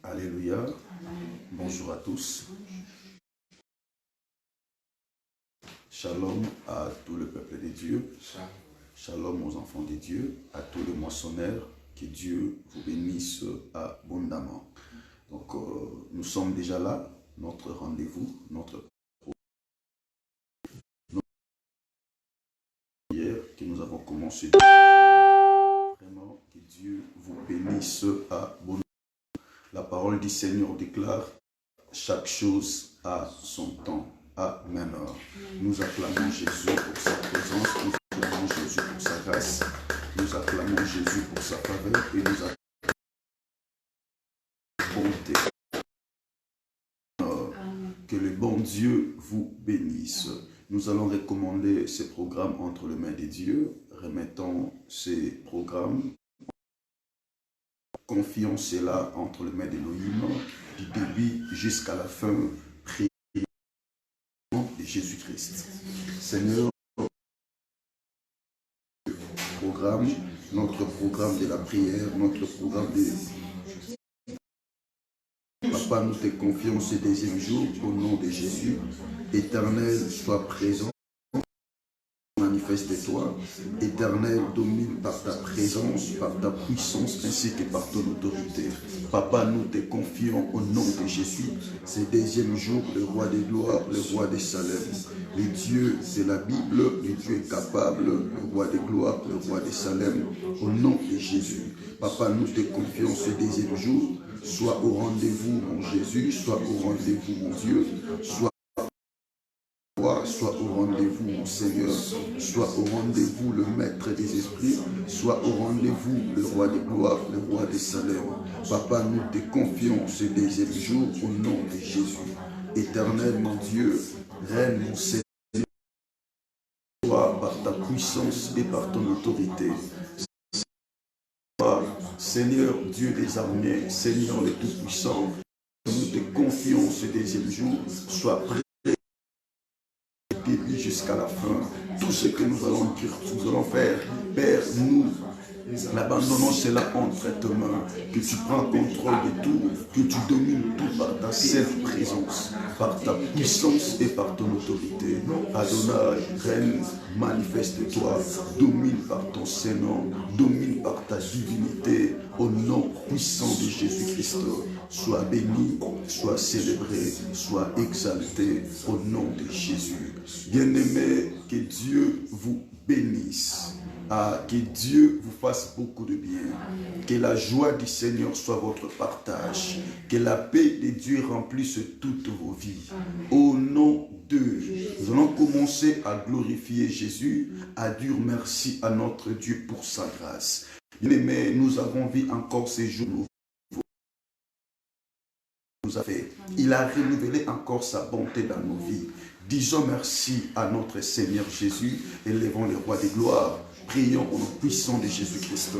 Alléluia. Bonjour à tous. Shalom à tout le peuple de Dieu. Shalom aux enfants de Dieu, à tous les moissonneurs. Que Dieu vous bénisse abondamment. Donc, nous sommes déjà là, notre rendez-vous, notre prière que nous avons commencé. Vraiment, que Dieu vous bénisse abondamment. La parole du Seigneur déclare chaque chose a son temps. Amen. Nous acclamons Jésus pour sa présence, nous acclamons Jésus pour sa grâce, nous acclamons Jésus pour sa faveur et nous acclamons bonté. Que le bon Dieu vous bénisse. Nous allons recommander ces programmes entre les mains de Dieu. Remettons ces programmes. Confions cela entre les mains d'Élohim, du début jusqu'à la fin. Prions de Jésus-Christ. Seigneur, notre programme de la prière, notre programme de... Papa, nous te confions ce deuxième jour au nom de Jésus. Éternel, sois présent. Manifeste-toi. Éternel, domine par ta présence, par ta puissance, ainsi que par ton autorité. Papa, nous te confions au nom de Jésus. Ce deuxième jour, le roi des gloires, le roi des Salem. Le Dieu de la Bible, le Dieu est capable, le roi des gloires, le roi des Salem. Au nom de Jésus. Papa, nous te confions ce deuxième jour. Sois au rendez-vous, mon Jésus, sois au rendez-vous, mon Dieu, sois au rendez-vous, mon Seigneur, sois au rendez-vous, le maître des esprits, sois au rendez-vous, le roi des gloires, le roi des Salem. Papa, nous te confions ce deuxième jour au nom de Jésus. Éternel, mon Dieu, règne, mon Seigneur, par ta puissance et par ton autorité. Seigneur, Dieu des armées, Seigneur le Tout-Puissant, nous te confions ce deuxième jour, sois prêt jusqu'à la fin. Tout ce que nous allons dire, nous allons faire, Père, nous abandonnons cela entre tes mains, que tu prends contrôle de tout, que tu domines tout par ta seule présence, par ta puissance et par ton autorité. Adonai, règne, manifeste-toi, domine par ton Saint-Nom, domine par ta divinité, au nom puissant de Jésus-Christ. Sois béni, sois célébré, sois exalté au nom de Jésus. Bien-aimés, que Dieu vous bénisse. Que Dieu vous fasse beaucoup de bien. Que la joie du Seigneur soit votre partage. Que la paix de Dieu remplisse toutes vos vies. Au nom de Dieu, nous allons commencer à glorifier Jésus, à dire merci à notre Dieu pour sa grâce. Mais nous avons vu encore ces jours. Il a renouvelé encore sa bonté dans nos vies. Disons merci à notre Seigneur Jésus, élevons le roi des gloires. Prions au nom puissant de Jésus-Christ.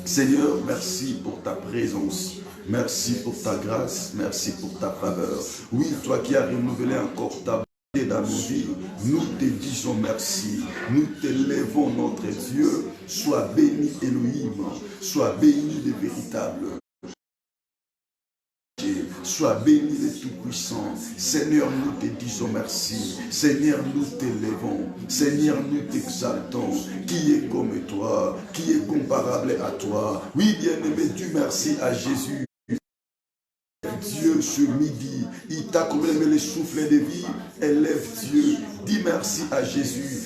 Seigneur, merci pour ta présence. Merci pour ta grâce. Merci pour ta faveur. Oui, toi qui as renouvelé encore ta bonté dans nos vies, nous te disons merci. Nous t'élevons notre Dieu. Sois béni Elohim. Sois béni le véritable. Sois béni le Tout-Puissant. Seigneur, nous te disons merci. Seigneur, nous t'élevons. Seigneur, nous t'exaltons. Qui est comme toi? Qui est comparable à toi? Oui, bien-aimé, Dieu merci à Jésus. Dieu, ce midi, il t'a comme le souffle de vie. Élève Dieu. Dis merci à Jésus.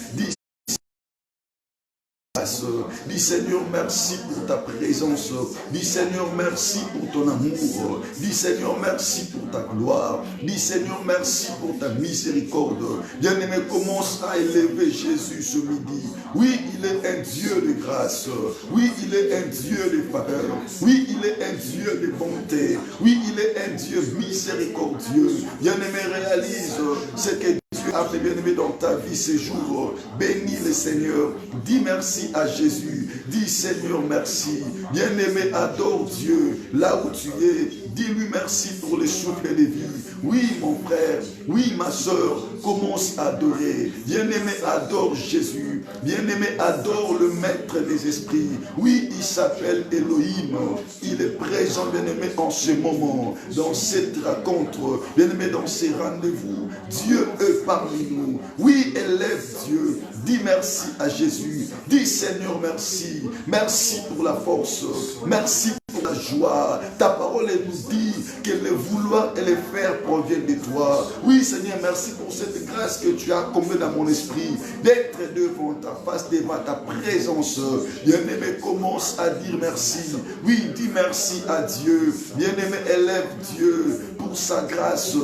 Dis Seigneur merci pour ta présence. Dis Seigneur merci pour ton amour. Dis Seigneur merci pour ta gloire. Dis Seigneur merci pour ta miséricorde. Bien-aimé, commence à élever Jésus ce midi. Oui, il est un Dieu de grâce. Oui, il est un Dieu de faveur. Oui, il est un Dieu de bonté. Oui, il est un Dieu miséricordieux. Bien-aimé, réalise ce que Dieu a fait, bien-aimé, dans ta vie ces jours. Bénis le Seigneur. Dis merci à Jésus. Dis Seigneur, merci. Bien-aimé, adore Dieu là où tu es. Dis-lui merci pour le souffle de vie. Oui, mon frère. Oui, ma soeur. Commence à adorer. Bien-aimé, adore Jésus. Bien-aimé, adore le Maître des esprits. Oui, il s'appelle Elohim. Il est présent, bien-aimé, en ce moment, dans cette rencontre, bien-aimé, dans ces rendez-vous. Dieu est parmi nous. Oui, élève Dieu. Dis merci à Jésus. Dis Seigneur, merci. Merci pour la force. Merci pour la joie. Ta parole nous dit que le vouloir et le faire proviennent de toi. Oui, Seigneur, merci pour cette grâce que tu as comblée dans mon esprit, d'être devant ta face, devant ta présence. Bien-aimé, commence à dire merci. Oui, dis merci à Dieu. Bien-aimé, élève Dieu pour sa grâce,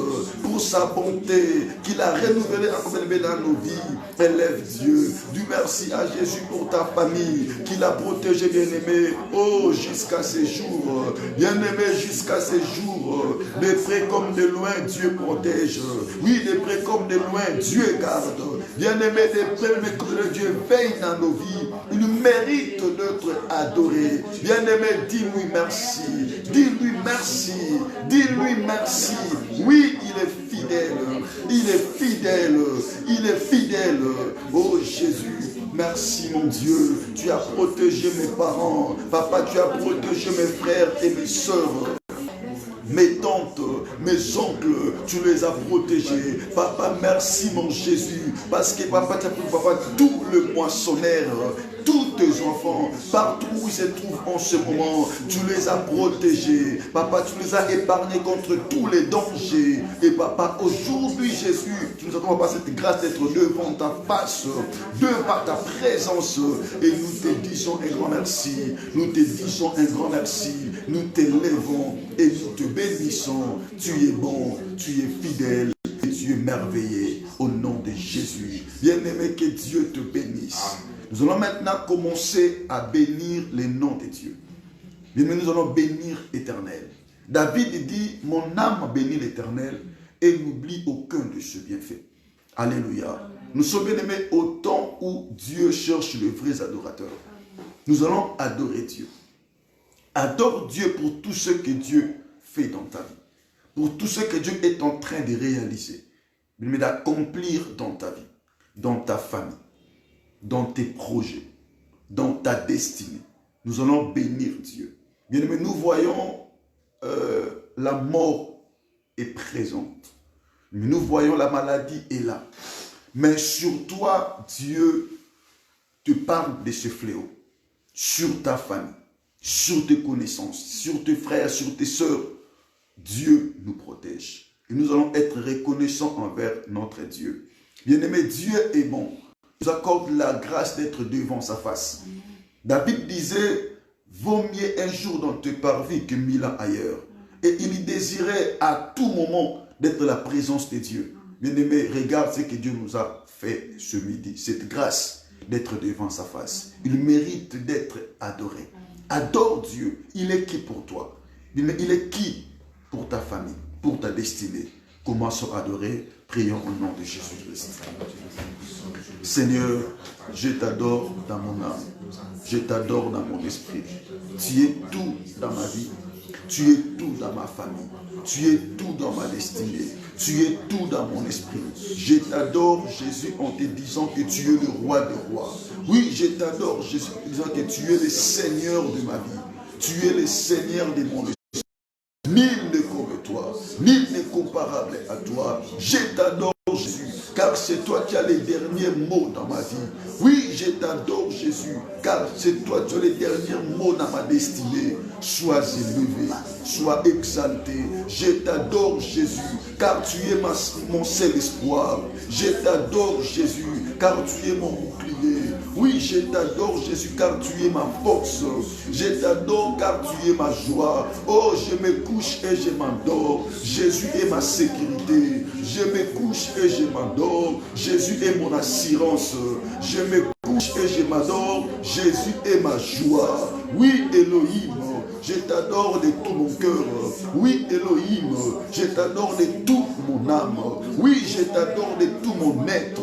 pour sa bonté, qu'il a renouvelé dans nos vies. Élève Dieu. Dis merci à Jésus pour ta famille, qu'il a protégé, bien-aimé, oh, jusqu'à ces jours. Bien-aimé, jusqu'à ces jours. De près comme de loin, Dieu protège. Oui, de près comme de loin, Dieu garde. Bien-aimé, de près comme de Dieu veille dans nos vies. Il mérite d'être adoré. Bien-aimé, dis-lui merci. Dis-lui merci. Dis-lui merci. Oui, il est fidèle. Il est fidèle. Il est fidèle. Oh Jésus, merci mon Dieu. Tu as protégé mes parents. Papa, tu as protégé mes frères et mes sœurs. Mes tantes, mes oncles, tu les as protégés. Papa, merci mon Jésus. Parce que papa, tu as pris, papa, tout le moissonnaire, tous tes enfants, partout où ils se trouvent en ce moment, tu les as protégés. Papa, tu les as épargnés contre tous les dangers. Et papa, aujourd'hui, Jésus, tu nous attends, papa, cette grâce d'être devant ta face, devant ta présence. Et nous te disons un grand merci. Nous te disons un grand merci. Nous t'élèvons et nous te bénissons. Tu es bon, tu es fidèle et tu es merveilleux. Au nom de Jésus. Bien-aimé, que Dieu te bénisse. Nous allons maintenant commencer à bénir les noms de Dieu. Bien-aimé, nous allons bénir l'Éternel. David dit, mon âme bénit l'Éternel et n'oublie aucun de ses bienfaits. Alléluia. Nous sommes bien-aimés au temps où Dieu cherche les vrais adorateurs. Nous allons adorer Dieu. Adore Dieu pour tout ce que Dieu fait dans ta vie. Pour tout ce que Dieu est en train de réaliser. Mais d'accomplir dans ta vie, dans ta famille, dans tes projets, dans ta destinée. Nous allons bénir Dieu. Bien-aimés, nous voyons la mort est présente. Nous voyons la maladie est là. Mais sur toi, Dieu te parle de ce fléau. Sur ta famille, sur tes connaissances, sur tes frères, sur tes sœurs. Dieu nous protège. Et nous allons être reconnaissants envers notre Dieu. Bien-aimé, Dieu est bon. Il nous accorde la grâce d'être devant sa face. David disait, vaut mieux un jour dans tes parvis que 1000 ans ailleurs. Et il désirait à tout moment d'être la présence de Dieu. Bien-aimé, regarde ce que Dieu nous a fait ce midi. Cette grâce d'être devant sa face. Il mérite d'être adoré. Adore Dieu. Il est qui pour toi? Il est qui pour ta famille, pour ta destinée? Commençons à adorer. Prions au nom de Jésus-Christ. Seigneur, je t'adore dans mon âme. Je t'adore dans mon esprit. Tu es tout dans ma vie. Tu es tout dans ma famille. Tu es tout dans ma destinée. Tu es tout dans mon esprit. Je t'adore, Jésus, en te disant que tu es le roi des rois. Oui, je t'adore, Jésus, en te disant que tu es le Seigneur de ma vie. Tu es le Seigneur de mon esprit. Nul n'est comme toi, nul n'est comparable à toi. Je t'adore, Jésus, car c'est toi qui as les derniers mots dans ma vie. Oui, je t'adore, Jésus, car c'est toi qui as les derniers mots dans ma destinée. Sois élevé, sois exalté. Je t'adore, Jésus, car tu es mon seul espoir. Je t'adore, Jésus, car tu es mon bouclier. Oui, je t'adore, Jésus, car tu es ma force. Je t'adore, car tu es ma joie. Oh, je me couche et je m'endors. Jésus est ma sécurité. Je me couche et je m'endors. Jésus est mon assurance. Je me couche et je m'adore. Jésus est ma joie. Oui, Elohim, je t'adore de tout mon cœur. Oui, Elohim, je t'adore de toute mon âme. Oui, je t'adore de tout mon être.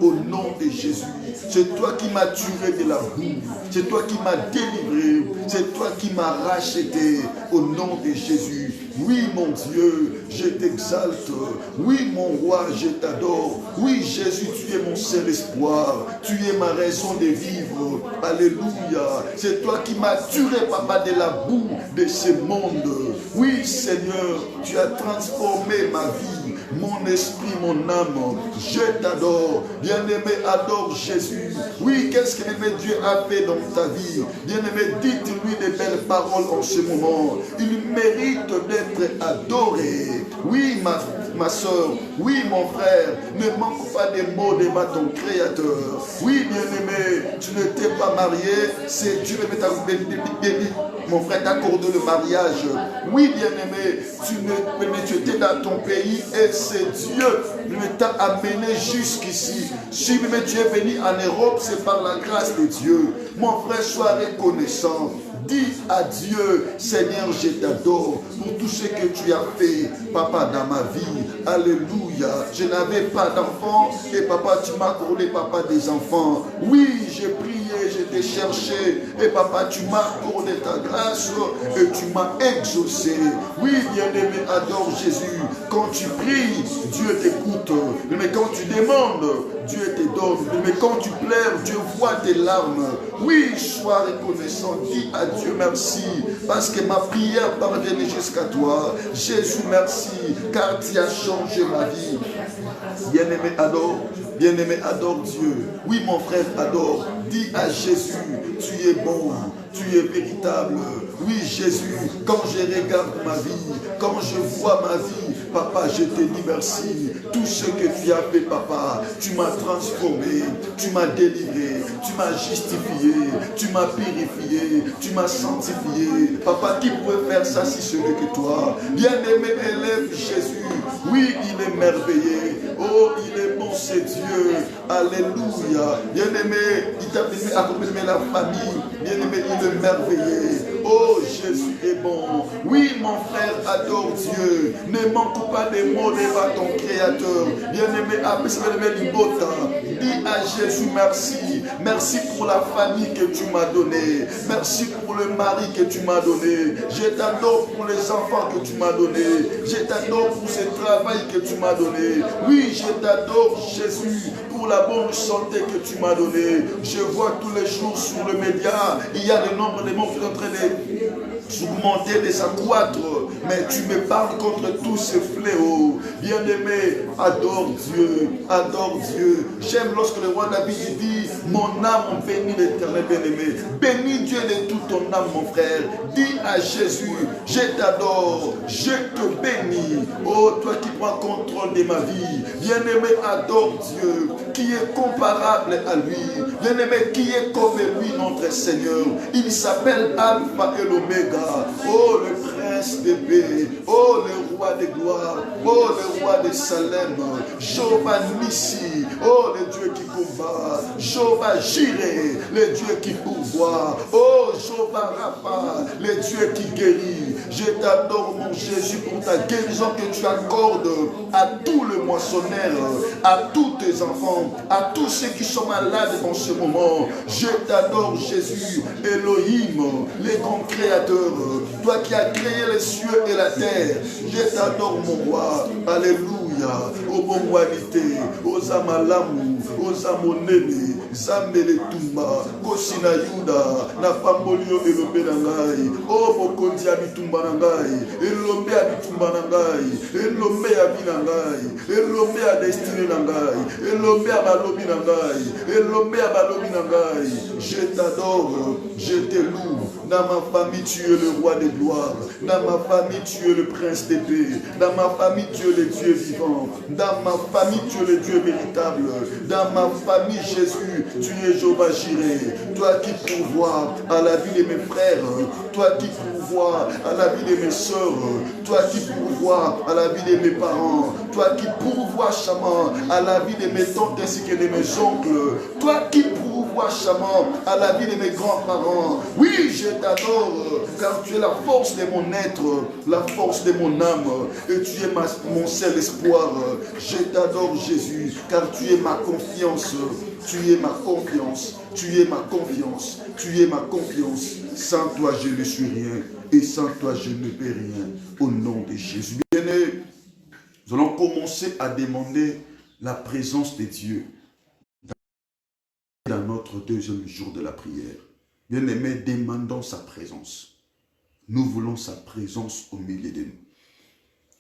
Au nom de Jésus, c'est toi qui m'as tiré de la boue, c'est toi qui m'as délivré, c'est toi qui m'as racheté. Au nom de Jésus, oui mon Dieu, je t'exalte. Oui mon roi, je t'adore. Oui Jésus, tu es mon seul espoir, tu es ma raison de vivre. Alléluia, c'est toi qui m'as tiré, papa, de la boue de ce monde. Oui Seigneur, tu as transformé ma vie, mon esprit, mon âme. Je t'adore. Bien-aimé, adore Jésus. Oui, qu'est-ce que Dieu a fait dans ta vie? Bien-aimé, dites-lui des belles paroles en ce moment. Il mérite d'être adoré. Oui, ma soeur, oui, mon frère, ne manque pas des mots devant ton Créateur. Oui, bien-aimé, tu ne t'es pas marié, c'est Dieu qui t'a béni. Mon frère t'accorde le mariage. Oui, bien-aimé, tu étais dans ton pays et c'est Dieu qui t'a amené jusqu'ici. Si même tu es venu en Europe, c'est par la grâce de Dieu. Mon frère, sois reconnaissant. Dis à Dieu, Seigneur, je t'adore pour tout ce que tu as fait, papa, dans ma vie. Alléluia. Je n'avais pas d'enfants et papa, tu m'as accordé, papa, des enfants. Oui, j'ai prié, je t'ai cherché et papa, tu m'as accordé ta grâce et tu m'as exaucé. Oui, bien-aimé, adore Jésus. Quand tu pries, Dieu t'écoute. Mais quand tu demandes, Dieu te donne. Mais quand tu pleures, Dieu voit tes larmes. Oui, sois reconnaissant. Dis à Dieu merci. Parce que ma prière parvient jusqu'à toi. Jésus, merci. Car tu as changé ma vie. Bien-aimé, adore. Bien-aimé, adore Dieu. Oui, mon frère, adore. Dis à Jésus, tu es bon. Tu es véritable. Oui, Jésus, quand je regarde ma vie, quand je vois ma vie, papa, je te dis merci. Tout ce que tu as fait, papa, tu m'as transformé, tu m'as délivré, tu m'as justifié, tu m'as purifié, tu m'as sanctifié. Papa, qui pouvait faire ça si ce n'est que toi? Bien-aimé, élève Jésus. Oui, il est merveilleux. Oh, il est bon, c'est Dieu. Alléluia. Bien-aimé, il t'a béni, accompagné la famille. Bien-aimé, il est merveilleux. Oh, Jésus est bon. Oui, mon frère, adore Dieu. Ne manque pas des mots devant ton Créateur. Bien-aimé, dis à Jésus merci. Merci pour la famille que tu m'as donnée. Merci pour le mari que tu m'as donné. Je t'adore pour les enfants que tu m'as donnés. Je t'adore pour ce travail que tu m'as donné. Oui, je t'adore, Jésus, pour la bonne santé que tu m'as donnée. Je vois tous les jours sur le média, il y a le nombre de morts qui sont en train d'augmenter, de s'accroître. Mais tu me parles contre tous ces fléaux. Bien-aimé, adore Dieu, adore Dieu. J'aime lorsque le roi David dit, mon âme bénit l'Éternel, bien-aimé. Bénis Dieu de toute ton âme, mon frère. Dis à Jésus, je t'adore, je te bénis. Oh, toi qui prends contrôle de ma vie. Bien-aimé, adore Dieu, qui est comparable à lui. Bien-aimé, qui est comme lui, notre Seigneur. Il s'appelle Alpha et l'Oméga. Oh, le prince de paix. Oh, le roi de gloire. Oh, le roi de Salem. Jéhovah Nissi. Oh, le Dieu qui combat. Jéhovah Jireh, le Dieu qui pourvoit. Oh, Jéhovah Rapha, le Dieu qui guérit. Je t'adore, mon Jésus, pour ta guérison que tu accordes à tout le moissonneur, à tous tes enfants, à tous ceux qui sont malades en ce moment. Je t'adore, Jésus, Elohim, le grand créateur, toi qui as créé les cieux et la terre. Je t'adore, mon roi. Alléluia. Ô bon wanité, aux amalamu, aux amonene, zambele tumba, kosina yuda, na pambolio elombe nangai. Ô bokonzi abitumba nangai, elombe abitumba nangai, elombe abinangai, elombe a destiné nangai, elombe abalobi nangai, elombe abalobi nangai. Je t'adore, je te loue. Dans ma famille, tu es le roi de gloire. Dans ma famille, tu es le prince de paix. Dans ma famille, tu es le Dieu vivant. Dans ma famille, tu es le Dieu véritable. Dans ma famille, Jésus, tu es Jéhovah Jireh. Toi qui pourvois à la vie de mes frères. Toi qui pourvois à la vie de mes soeurs. Toi qui pourvois à la vie de mes parents. Toi qui pourvois, Chaman, à la vie de mes tantes ainsi que de mes oncles. Toi qui pourvois, Chaman, à la vie de mes grands-parents. Oui, je t'adore. car tu es la force de mon être, la force de mon âme, et tu es mon seul espoir. Je t'adore Jésus, car tu es ma confiance, tu es ma confiance, tu es ma confiance, tu es ma confiance. Sans toi, je ne suis rien, et sans toi, je ne peux rien. Au nom de Jésus. Bien-aimés, nous allons commencer à demander la présence de Dieu dans notre deuxième jour de la prière. Bien-aimés, demandons sa présence. Nous voulons sa présence au milieu de nous.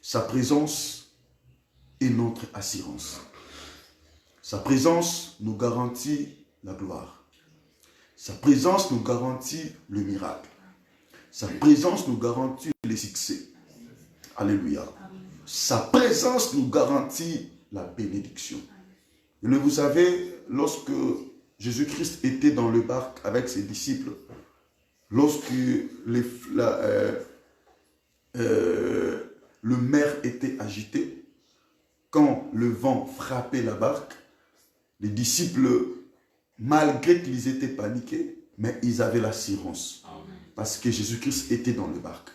Sa présence est notre assurance. Sa présence nous garantit la gloire. Sa présence nous garantit le miracle. Sa présence nous garantit le succès. Alléluia. Sa présence nous garantit la bénédiction. Et vous savez, lorsque Jésus-Christ était dans le barque avec ses disciples, lorsque le mer était agité, quand le vent frappait la barque, les disciples, malgré qu'ils étaient paniqués, mais ils avaient l'assurance. Parce que Jésus-Christ était dans le barque.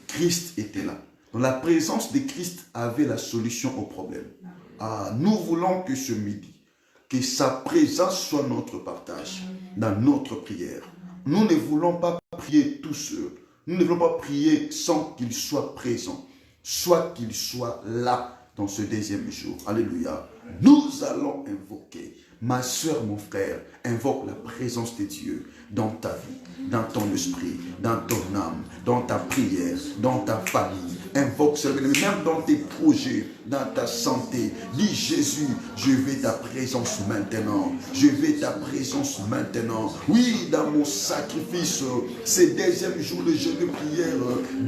Christ était là. Donc la présence de Christ avait la solution au problème. Nous voulons que ce midi, que sa présence soit notre partage dans notre prière. Nous ne voulons pas prier tout seul. Nous ne voulons pas prier sans qu'il soit présent. Soit qu'il soit là dans ce deuxième jour. Alléluia. Nous allons invoquer, ma soeur, mon frère, invoque la présence de Dieu dans ta vie, dans ton esprit, dans ton âme, dans ta prière, dans ta famille. Invoque cela, même dans tes projets, dans ta santé. Dis Jésus, je veux ta présence maintenant. Je veux ta présence maintenant. Oui, dans mon sacrifice, ces deuxièmes jours de jeûne de prière,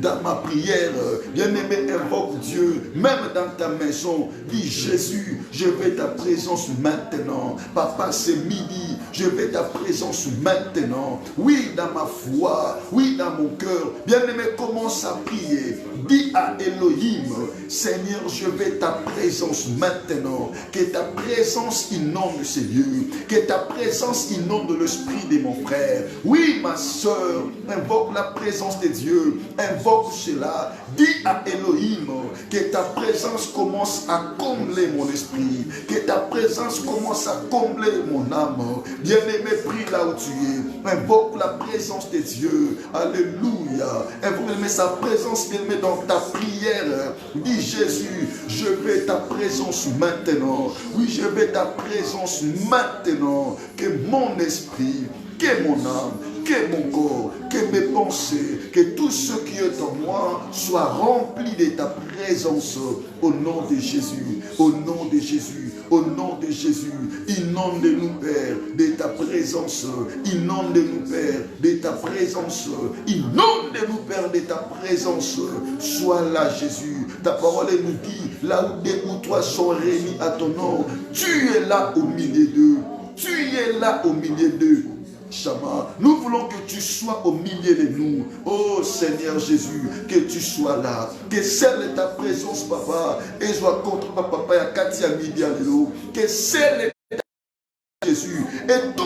dans ma prière, bien-aimé, invoque Dieu, même dans ta maison. Dis Jésus, je veux ta présence maintenant. Papa, c'est midi, je veux ta présence maintenant. Oui, dans ma foi, oui, dans mon cœur. Bien-aimé, commence à prier. Dis à Elohim, Seigneur, je veux ta présence maintenant. Que ta présence inonde ces lieux. Que ta présence inonde l'esprit de mon frère. Oui, ma soeur, invoque la présence de Dieu. Invoque cela. Dis à Elohim que ta présence commence à combler mon esprit. Que ta présence commence à combler mon âme. Bien-aimé, prie là où tu es. Invoque la présence de Dieu. Alléluia. Invoque sa présence, bien-aimé, dans ta prière. Dis Jésus, je veux ta présence maintenant. Oui, je veux ta présence maintenant. Que mon esprit, que mon âme, que mon corps, que mes pensées, que tout ce qui est en moi soit rempli de ta présence. Au nom de Jésus, au nom de Jésus, au nom de Jésus. Inonde-nous, Père, de ta présence. Inonde-nous, Père, de ta présence. Inonde-nous, Père, de ta présence. Sois là, Jésus. Ta parole nous dit, là où deux ou trois sont réunis à ton nom, tu es là au milieu d'eux. Tu es là au milieu d'eux. Shama, nous voulons que tu sois au milieu de nous. Oh Seigneur Jésus, que tu sois là. Que celle de ta présence, papa, et soit contre papa, et Katia midi à l'élo. Que celle de ta Jésus, et tout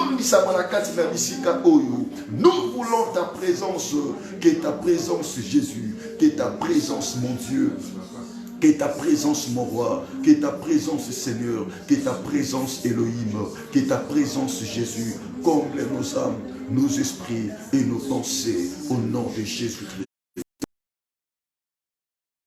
nous voulons ta présence. Que ta présence, Jésus, que ta présence, mon Dieu. Que ta présence, mon roi, que ta présence, Seigneur, que ta présence, Elohim, que ta présence, Jésus, comble nos âmes, nos esprits et nos pensées, au nom de Jésus-Christ.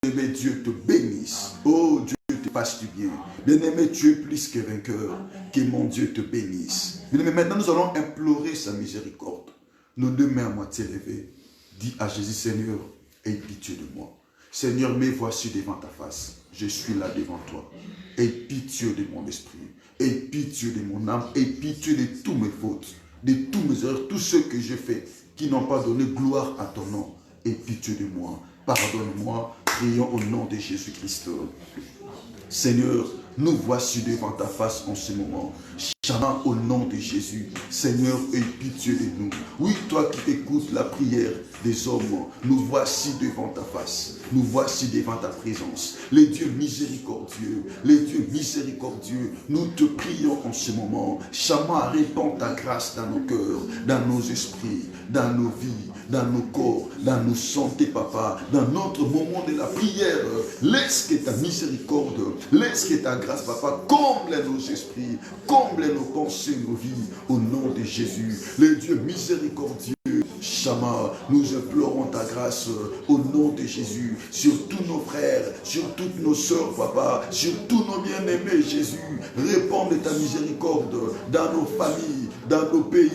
Bien-aimé, Dieu te bénisse. Oh, Dieu te fasse du bien. Bien-aimé, tu es plus que vainqueur. Que mon Dieu te bénisse. Bien-aimé, maintenant nous allons implorer sa miséricorde. Nos deux mains à moitié levées. Dis à Jésus, Seigneur, aie pitié de moi. Seigneur, me voici devant ta face. Je suis là devant toi. Aie pitié de mon esprit. Aie pitié de mon âme. Aie pitié de toutes mes fautes, de tous mes erreurs, tous ceux que j'ai faits qui n'ont pas donné gloire à ton nom. Aie pitié de moi. Pardonne-moi. Prions au nom de Jésus-Christ. Seigneur, nous voici devant ta face en ce moment. Chama au nom de Jésus. Seigneur, aie pitié de nous. Oui, toi qui écoutes la prière des hommes, nous voici devant ta face. Nous voici devant ta présence. Les dieux miséricordieux, les dieux miséricordieux, nous te prions en ce moment. Chama, répands ta grâce dans nos cœurs, dans nos esprits, dans nos vies. dans nos corps, dans nos santé, papa, dans notre moment de la prière. Laisse que ta miséricorde, laisse que ta grâce, papa, comble nos esprits, comble nos pensées, nos vies, au nom de Jésus. Le Dieu miséricordieux, Shama, nous implorons ta grâce au nom de Jésus, sur tous nos frères, sur toutes nos sœurs, papa, sur tous nos bien-aimés, Jésus. Répands ta miséricorde dans nos familles, dans nos pays,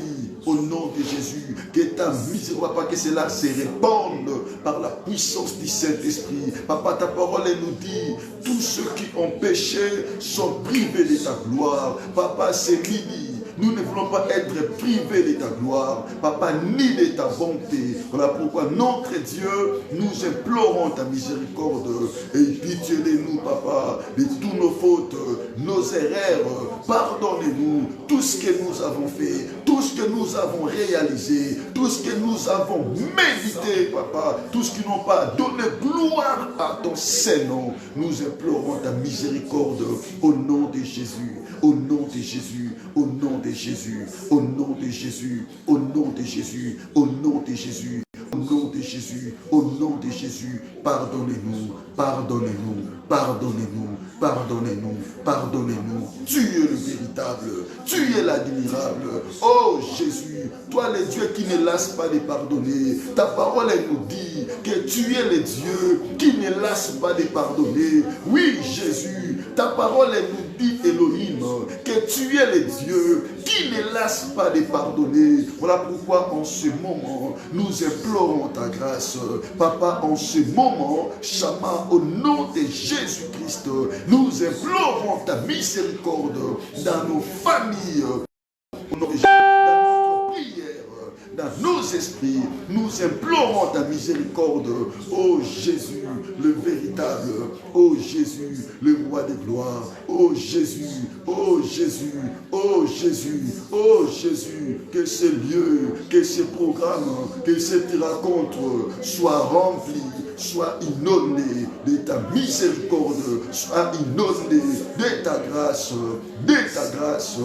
au nom de Jésus. Que ta miséricorde, papa, que cela se répande par la puissance du Saint-Esprit. Papa, ta parole nous dit, tous ceux qui ont péché sont privés de ta gloire. Papa, c'est midi. Nous ne voulons pas être privés de ta gloire, papa, ni de ta bonté. Voilà pourquoi, notre Dieu, nous implorons ta miséricorde. Et pitié de nous, papa, de toutes nos fautes, nos erreurs. Pardonnez-nous tout ce que nous avons fait, tout ce que nous avons réalisé, tout ce que nous avons médité, papa, tout ce qui n'ont pas donné gloire à ton Saint-Nom. Nous implorons ta miséricorde au nom de Jésus, au nom de Jésus, au nom de Jésus, au nom de Jésus, au nom de Jésus, au nom de Jésus, au nom de Jésus, au nom de Jésus. Pardonnez-nous, pardonnez-nous, pardonnez-nous, pardonnez-nous, pardonnez-nous. Tu es le véritable, tu es l'admirable. Oh Jésus, toi le Dieu qui ne lasse pas de pardonner. Ta parole elle nous dit que tu es le Dieu qui ne lasse pas de pardonner. Oui Jésus, ta parole elle nous dit Elohim, que tu es le Dieu qui ne lasse pas de pardonner. Voilà pourquoi en ce moment, nous implorons ta grâce. Papa, en ce moment, Shama, au nom de Jésus-Christ, nous implorons ta miséricorde dans nos familles, dans notre prière, dans nos esprits. Nous implorons ta miséricorde, ô Jésus, le véritable, ô Jésus, le roi de gloire, ô Jésus, ô Jésus, ô Jésus, ô Jésus, que ces lieux, que ces programmes, que cette rencontre soient remplis, soient inondés de ta miséricorde, soient inondés de ta grâce, de ta grâce,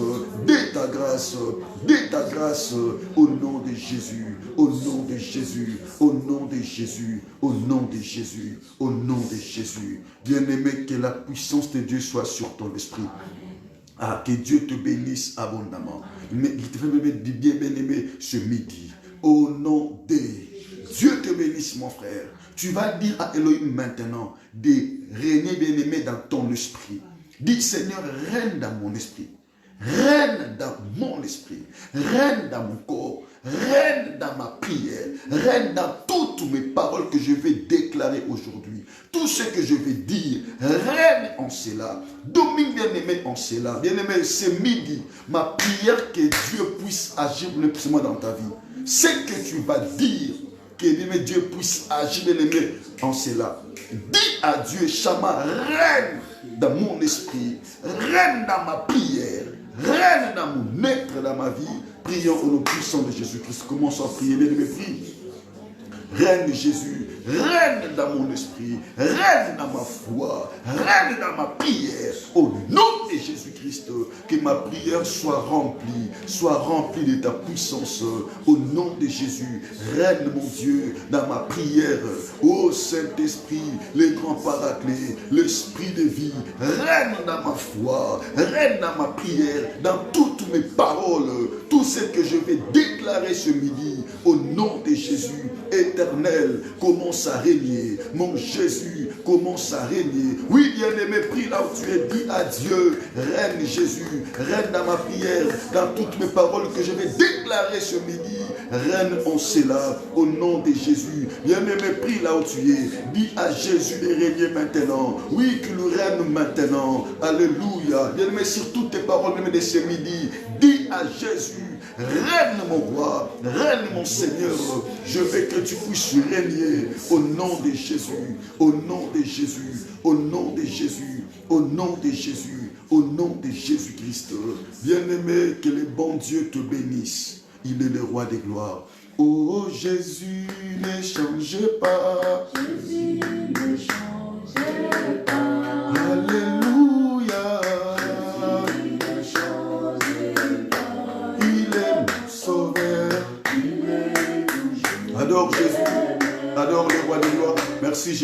de ta grâce, de ta grâce, au nom de Jésus, au nom de Jésus, au nom de Jésus, au nom de Jésus, au nom de Jésus. Bien-aimé, que la puissance de Dieu soit sur ton esprit. Ah, que Dieu te bénisse abondamment. Mais il te fait bien-aimé ce midi. Au nom de Dieu te bénisse, mon frère. Tu vas dire à Elohim maintenant de régner bien-aimé dans ton esprit. Dis, Seigneur, règne dans mon esprit. Règne dans mon esprit. Règne dans mon corps. Règne dans ma prière. Règne dans toutes mes paroles que je vais déclarer aujourd'hui. Tout ce que je vais dire, règne en cela. Domine bien-aimé en cela. Bien-aimé, c'est midi. Ma prière que Dieu puisse agir plus dans ta vie. Ce que tu vas dire, que bien-aimé, Dieu puisse agir bien-aimé en cela. Dis à Dieu, Shama, règne dans mon esprit. Règne dans ma prière. Règne dans mon être, dans ma vie. Prions au nom puissant de Jésus-Christ. Commençons à prier, bien-aimé, prie. Règne Jésus, règne dans mon esprit, règne dans ma foi, règne dans ma prière. Au nom de Jésus-Christ, que ma prière soit remplie de ta puissance. Au nom de Jésus, règne mon Dieu dans ma prière. Ô Saint-Esprit, le grand paraclet, l'esprit de vie, règne dans ma foi, règne dans ma prière, dans toutes mes paroles, tout ce que je vais déclarer ce midi. Au nom de Jésus, éternel, commence à régner. Mon Jésus, commence à régner. Oui, bien-aimé, prie là où tu es, dis à Dieu, règne Jésus, règne dans ma prière, dans toutes mes paroles que je vais déclarer ce midi. Règne en cela, au nom de Jésus. Bien-aimé, prie là où tu es, dis à Jésus de régner maintenant. Oui, qu'il règne maintenant. Alléluia. Bien-aimé, sur toutes tes paroles, même de ce midi, dis à Jésus, règne mon roi, règne mon Seigneur. Je veux que tu puisses régner au nom de Jésus, au nom de Jésus, au nom de Jésus, au nom de Jésus, au nom de Jésus-Christ. Bien-aimé, que le bon Dieu te bénisse. Il est le roi des gloires. Oh Jésus, ne change pas. Jésus, ne change pas. Alléluia.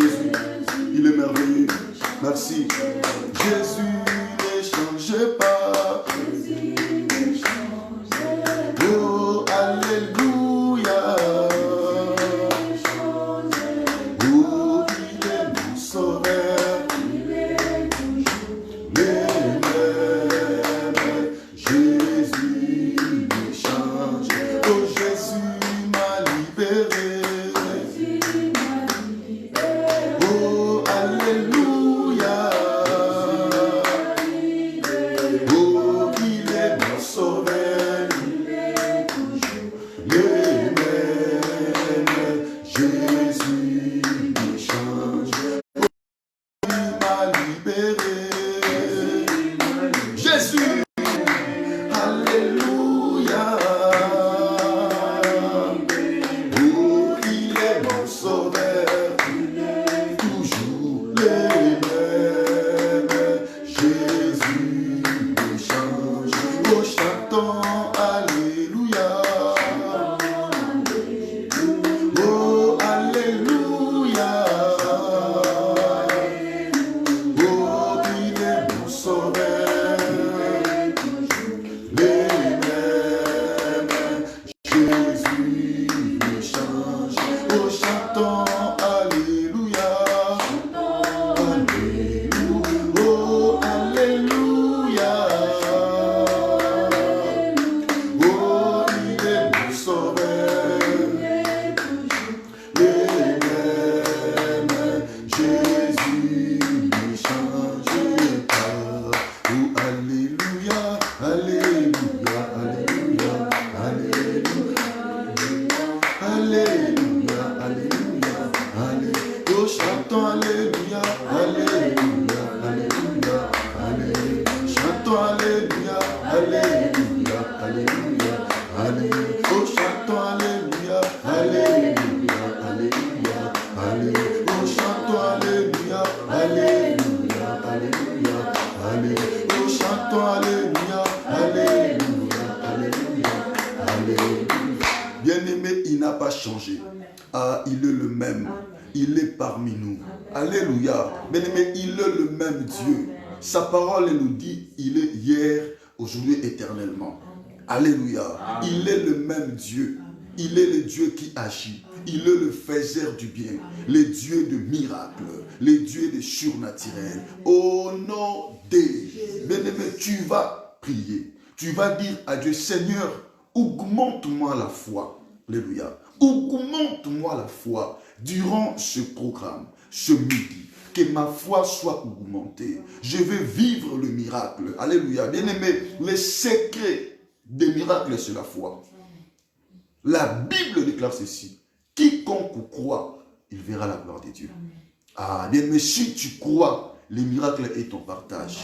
Jésus, il est merveilleux. Merci. Jésus ne change pas. Oh, alléluia. Oh, il est mon sauveur. Jésus ne change. Oh, Jésus m'a libéré. Oh, alléluia. Oh, il est mon sauveur. Amen. Jésus ne change. Oh, il m'a libéré. Jésus. Alléluia. Oh, il est mon sauveur. Toujours les mêmes. Jésus ne change. Oh, chantons Alléluia. Oh, Alléluia. Oh, il est mon sauveur. Les mêmes. Jésus ne change. Oh, chantons Alléluia. Alléluia. Oh, Alléluia. Oh, il est mon sauveur. Les mêmes. Jésus ne change pas. Oh, Alléluia. Alléluia. Alléluia. Alléluia. Alléluia. Alléluia. Alléluia. Oh, chantons Alléluia. Alléluia. Alléluia. Alléluia. Chantons Alléluia. Alléluia. Alléluia. Alléluia. Oh, chantons Alléluia. Alléluia. Alléluia. Alléluia. Oh, chantons Alléluia. Alléluia. Alléluia. Alléluia. Oh, chantons Alléluia. Alléluia. Alléluia. Alléluia. Bien-aimé, il n'a pas changé. Ah, il est le même. Il est parmi nous. Alléluia. Bien-aimé, il est le même Dieu. Sa parole elle nous dit, il est hier, aujourd'hui, éternellement. Alléluia. Il est le même Dieu. Il est le Dieu qui agit. Il est le faiseur du bien. Le Dieu de miracles. Le Dieu de surnaturel. Au nom de Jésus. Bien-aimé, tu vas prier. Tu vas dire à Dieu, Seigneur, augmente-moi la foi. Alléluia. Augmente-moi la foi durant ce programme, ce midi. Que ma foi soit augmentée. Je veux vivre le miracle. Alléluia. Bien-aimé, le secret des miracles, c'est la foi. La Bible déclare ceci. Quiconque croit, il verra la gloire de Dieu. Ah, bien-aimé, si tu crois, les miracles est ton partage.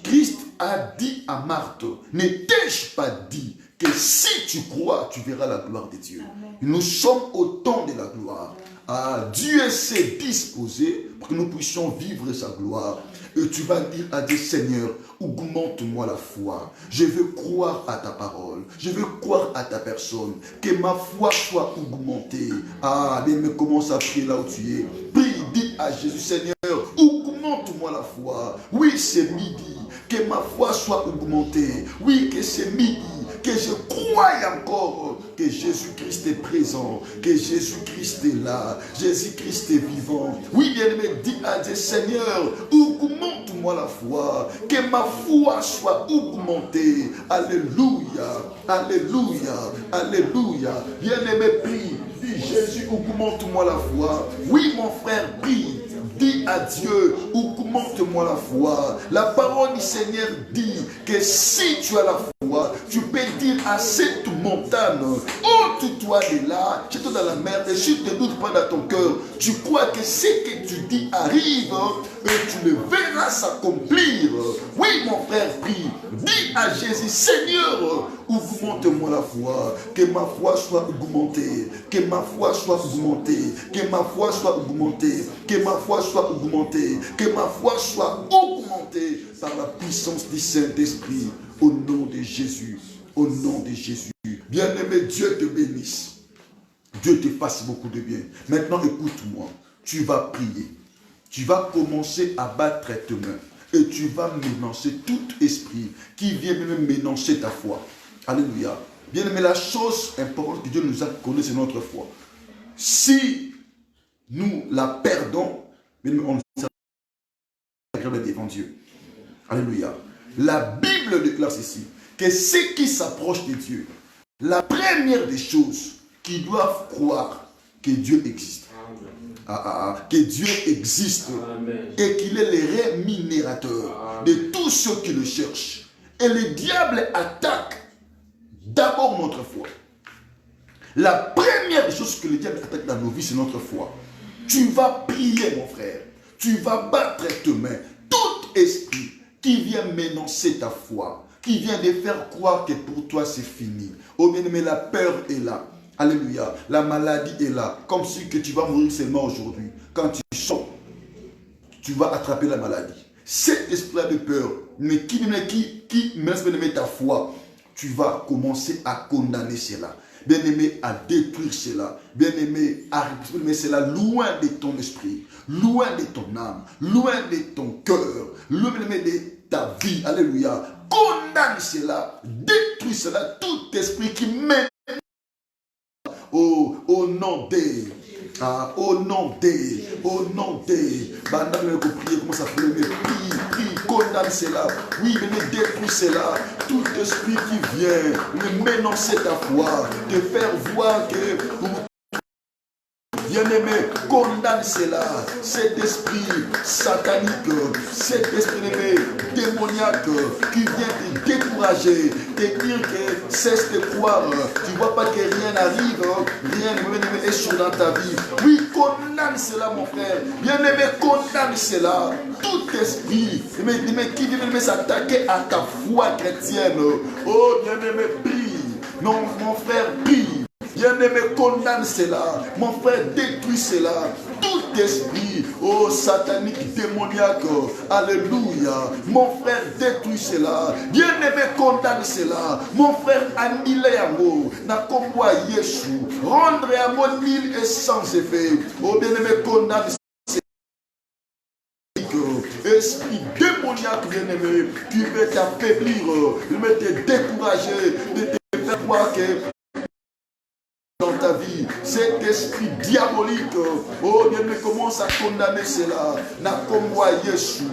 Christ a dit à Marthe, ne t'ai-je pas dit que si tu crois, tu verras la gloire de Dieu. Nous sommes au temps de la gloire. Ah, Dieu s'est disposé pour que nous puissions vivre sa gloire. Et tu vas dire à Dieu, Seigneur, augmente-moi la foi. Je veux croire à ta parole. Je veux croire à ta personne. Que ma foi soit augmentée. Ah, bien, mais commence à prier là où tu es. Prie, dis à Jésus, Seigneur, augmente-moi la foi. Oui, c'est midi. Que ma foi soit augmentée. Oui, que c'est midi. Que je croie encore que Jésus-Christ est présent, que Jésus-Christ est là, Jésus-Christ est vivant. Oui, bien-aimé, dis à Dieu, Seigneur, augmente-moi la foi, que ma foi soit augmentée. Alléluia, alléluia, alléluia. Bien-aimé, prie, dis Jésus, augmente-moi la foi. Oui, mon frère, prie. Dis à Dieu, augmente-moi la foi. La parole du Seigneur dit que si tu as la foi, tu peux dire à cette montagne, ôte-toi de là, jette-toi dans la mer, et si tu ne doutes pas dans ton cœur, tu crois que ce que tu dis arrive, et tu le verras s'accomplir. Oui, mon frère, prie. Dis à Jésus, Seigneur, augmente-moi la foi, que ma foi soit augmentée, que ma foi soit augmentée, que ma foi soit augmentée, que ma foi soit augmentée, que ma foi soit augmentée par la puissance du Saint-Esprit, au nom de Jésus, au nom de Jésus. Bien-aimé, Dieu te bénisse, Dieu te fasse beaucoup de bien. Maintenant, écoute-moi. tu vas prier. Tu vas commencer à battre tes mains. Et tu vas mélanger tout esprit qui vient même mélanger ta foi. Alléluia. Bien aimé, la chose importante que Dieu nous a connue, c'est notre foi. Si nous la perdons, bien aimé, on ne sera pas agréable devant Dieu. Alléluia. La Bible déclare ceci, que ceux qui s'approchent de Dieu, la première des choses qu'ils doivent croire que Dieu existe. Que Dieu existe. Amen. Et qu'il est le rémunérateur de tous ceux qui le cherchent. Et le diable attaque d'abord notre foi. La première chose que le diable attaque dans nos vies, c'est notre foi. Tu vas prier, mon frère. Tu vas battre tes mains. Tout esprit qui vient menacer ta foi, qui vient de faire croire que pour toi c'est fini. Oh bien-aimé, la peur est là. Alléluia. La maladie est là. Comme si que tu vas mourir seulement aujourd'hui. Quand tu sors, tu vas attraper la maladie. Cet esprit de peur, mais qui menace ta foi, tu vas commencer à condamner cela. Bien-aimé, à détruire cela. Bien-aimé, à réprimer cela loin de ton esprit, loin de ton âme, loin de ton cœur, loin de ta vie. Alléluia. Condamne cela, détruis cela, tout esprit qui mène. Au nom des, au nom des, Bandam le prier, comment ça peut le prie, condamne cela, oui, mais détruis cela, tout esprit qui vient, me menacer ta foi, te faire voir que bien-aimé, condamne cela, cet esprit satanique, cet esprit démoniaque qui vient te décourager, te dire que cesse de croire, tu ne vois pas que rien n'arrive, rien n'est échoué dans ta vie. Oui, condamne cela, mon frère. Bien-aimé, condamne cela. Tout esprit qui vient s'attaquer à ta foi chrétienne. Oh, bien-aimé, prie. Non, mon frère, prie. Bien-aimé, condamne cela. Mon frère, détruis cela. Tout esprit, oh satanique, démoniaque, alléluia. Mon frère, détruis cela. Bien-aimé, condamne cela. Mon frère, annule yango. Na komwa Yeshu. Rendre yango nul et sans effet. Oh bien-aimé, condamne cela. Esprit démoniaque, bien-aimé, qui veut t'affaiblir, veut te décourager, de te faire croire que dans ta vie, cet esprit diabolique, oh bien, mais commence à condamner cela. N'a comme moi, Yeshu.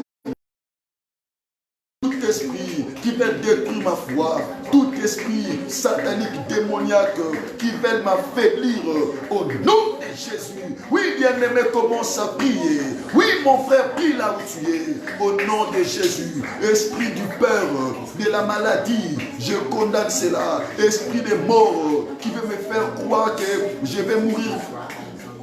Tout esprit qui veut détruire ma foi, tout esprit satanique, démoniaque, qui veut m'affaiblir, au nom de Jésus. Oui, bien-aimé, commence à prier. Oui, mon frère, prie là où tu es. Au nom de Jésus. Esprit du peur, de la maladie, je condamne cela. Esprit de mort, qui veut me faire croire que je vais mourir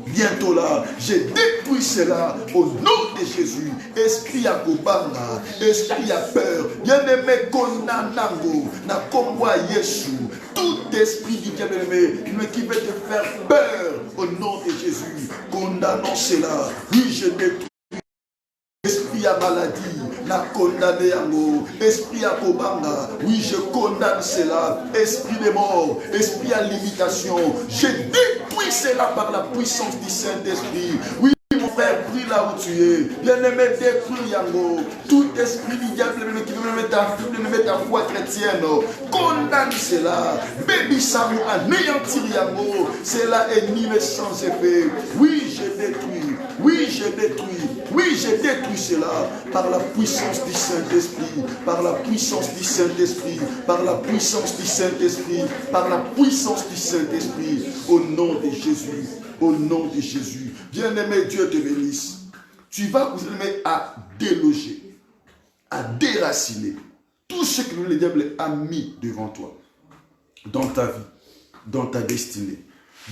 bientôt là, je détruis cela au nom de Jésus. Esprit à Kobanga, esprit à peur, bien-aimé, Konanango, na komwa Yeshu, tout esprit du diable mais qui veut te faire peur au nom de Jésus, condamnons cela. Oui, je détruis. Esprit à maladie, na condamné yango. Esprit à Kobanga, oui, je condamne cela. Esprit de mort, esprit à limitation, je détruis cela par la puissance du Saint-Esprit. Oui, mon frère, prie là où tu es. Bien-aimé, détruis yango. Tout esprit du diable qui veut mettre ta foi chrétienne, condamne cela. Bébi Samu, anéantir yango. Cela est nul et sans effet. Oui, je détruis. Oui, je détruis. Oui, je détruis cela par la puissance du Saint-Esprit, par la puissance du Saint-Esprit, par la puissance du Saint-Esprit, par la puissance du Saint-Esprit, au nom de Jésus, au nom de Jésus. Bien-aimé, Dieu te bénisse. Tu vas continuer à déloger, à déraciner tout ce que le diable a mis devant toi, dans ta vie, dans ta destinée,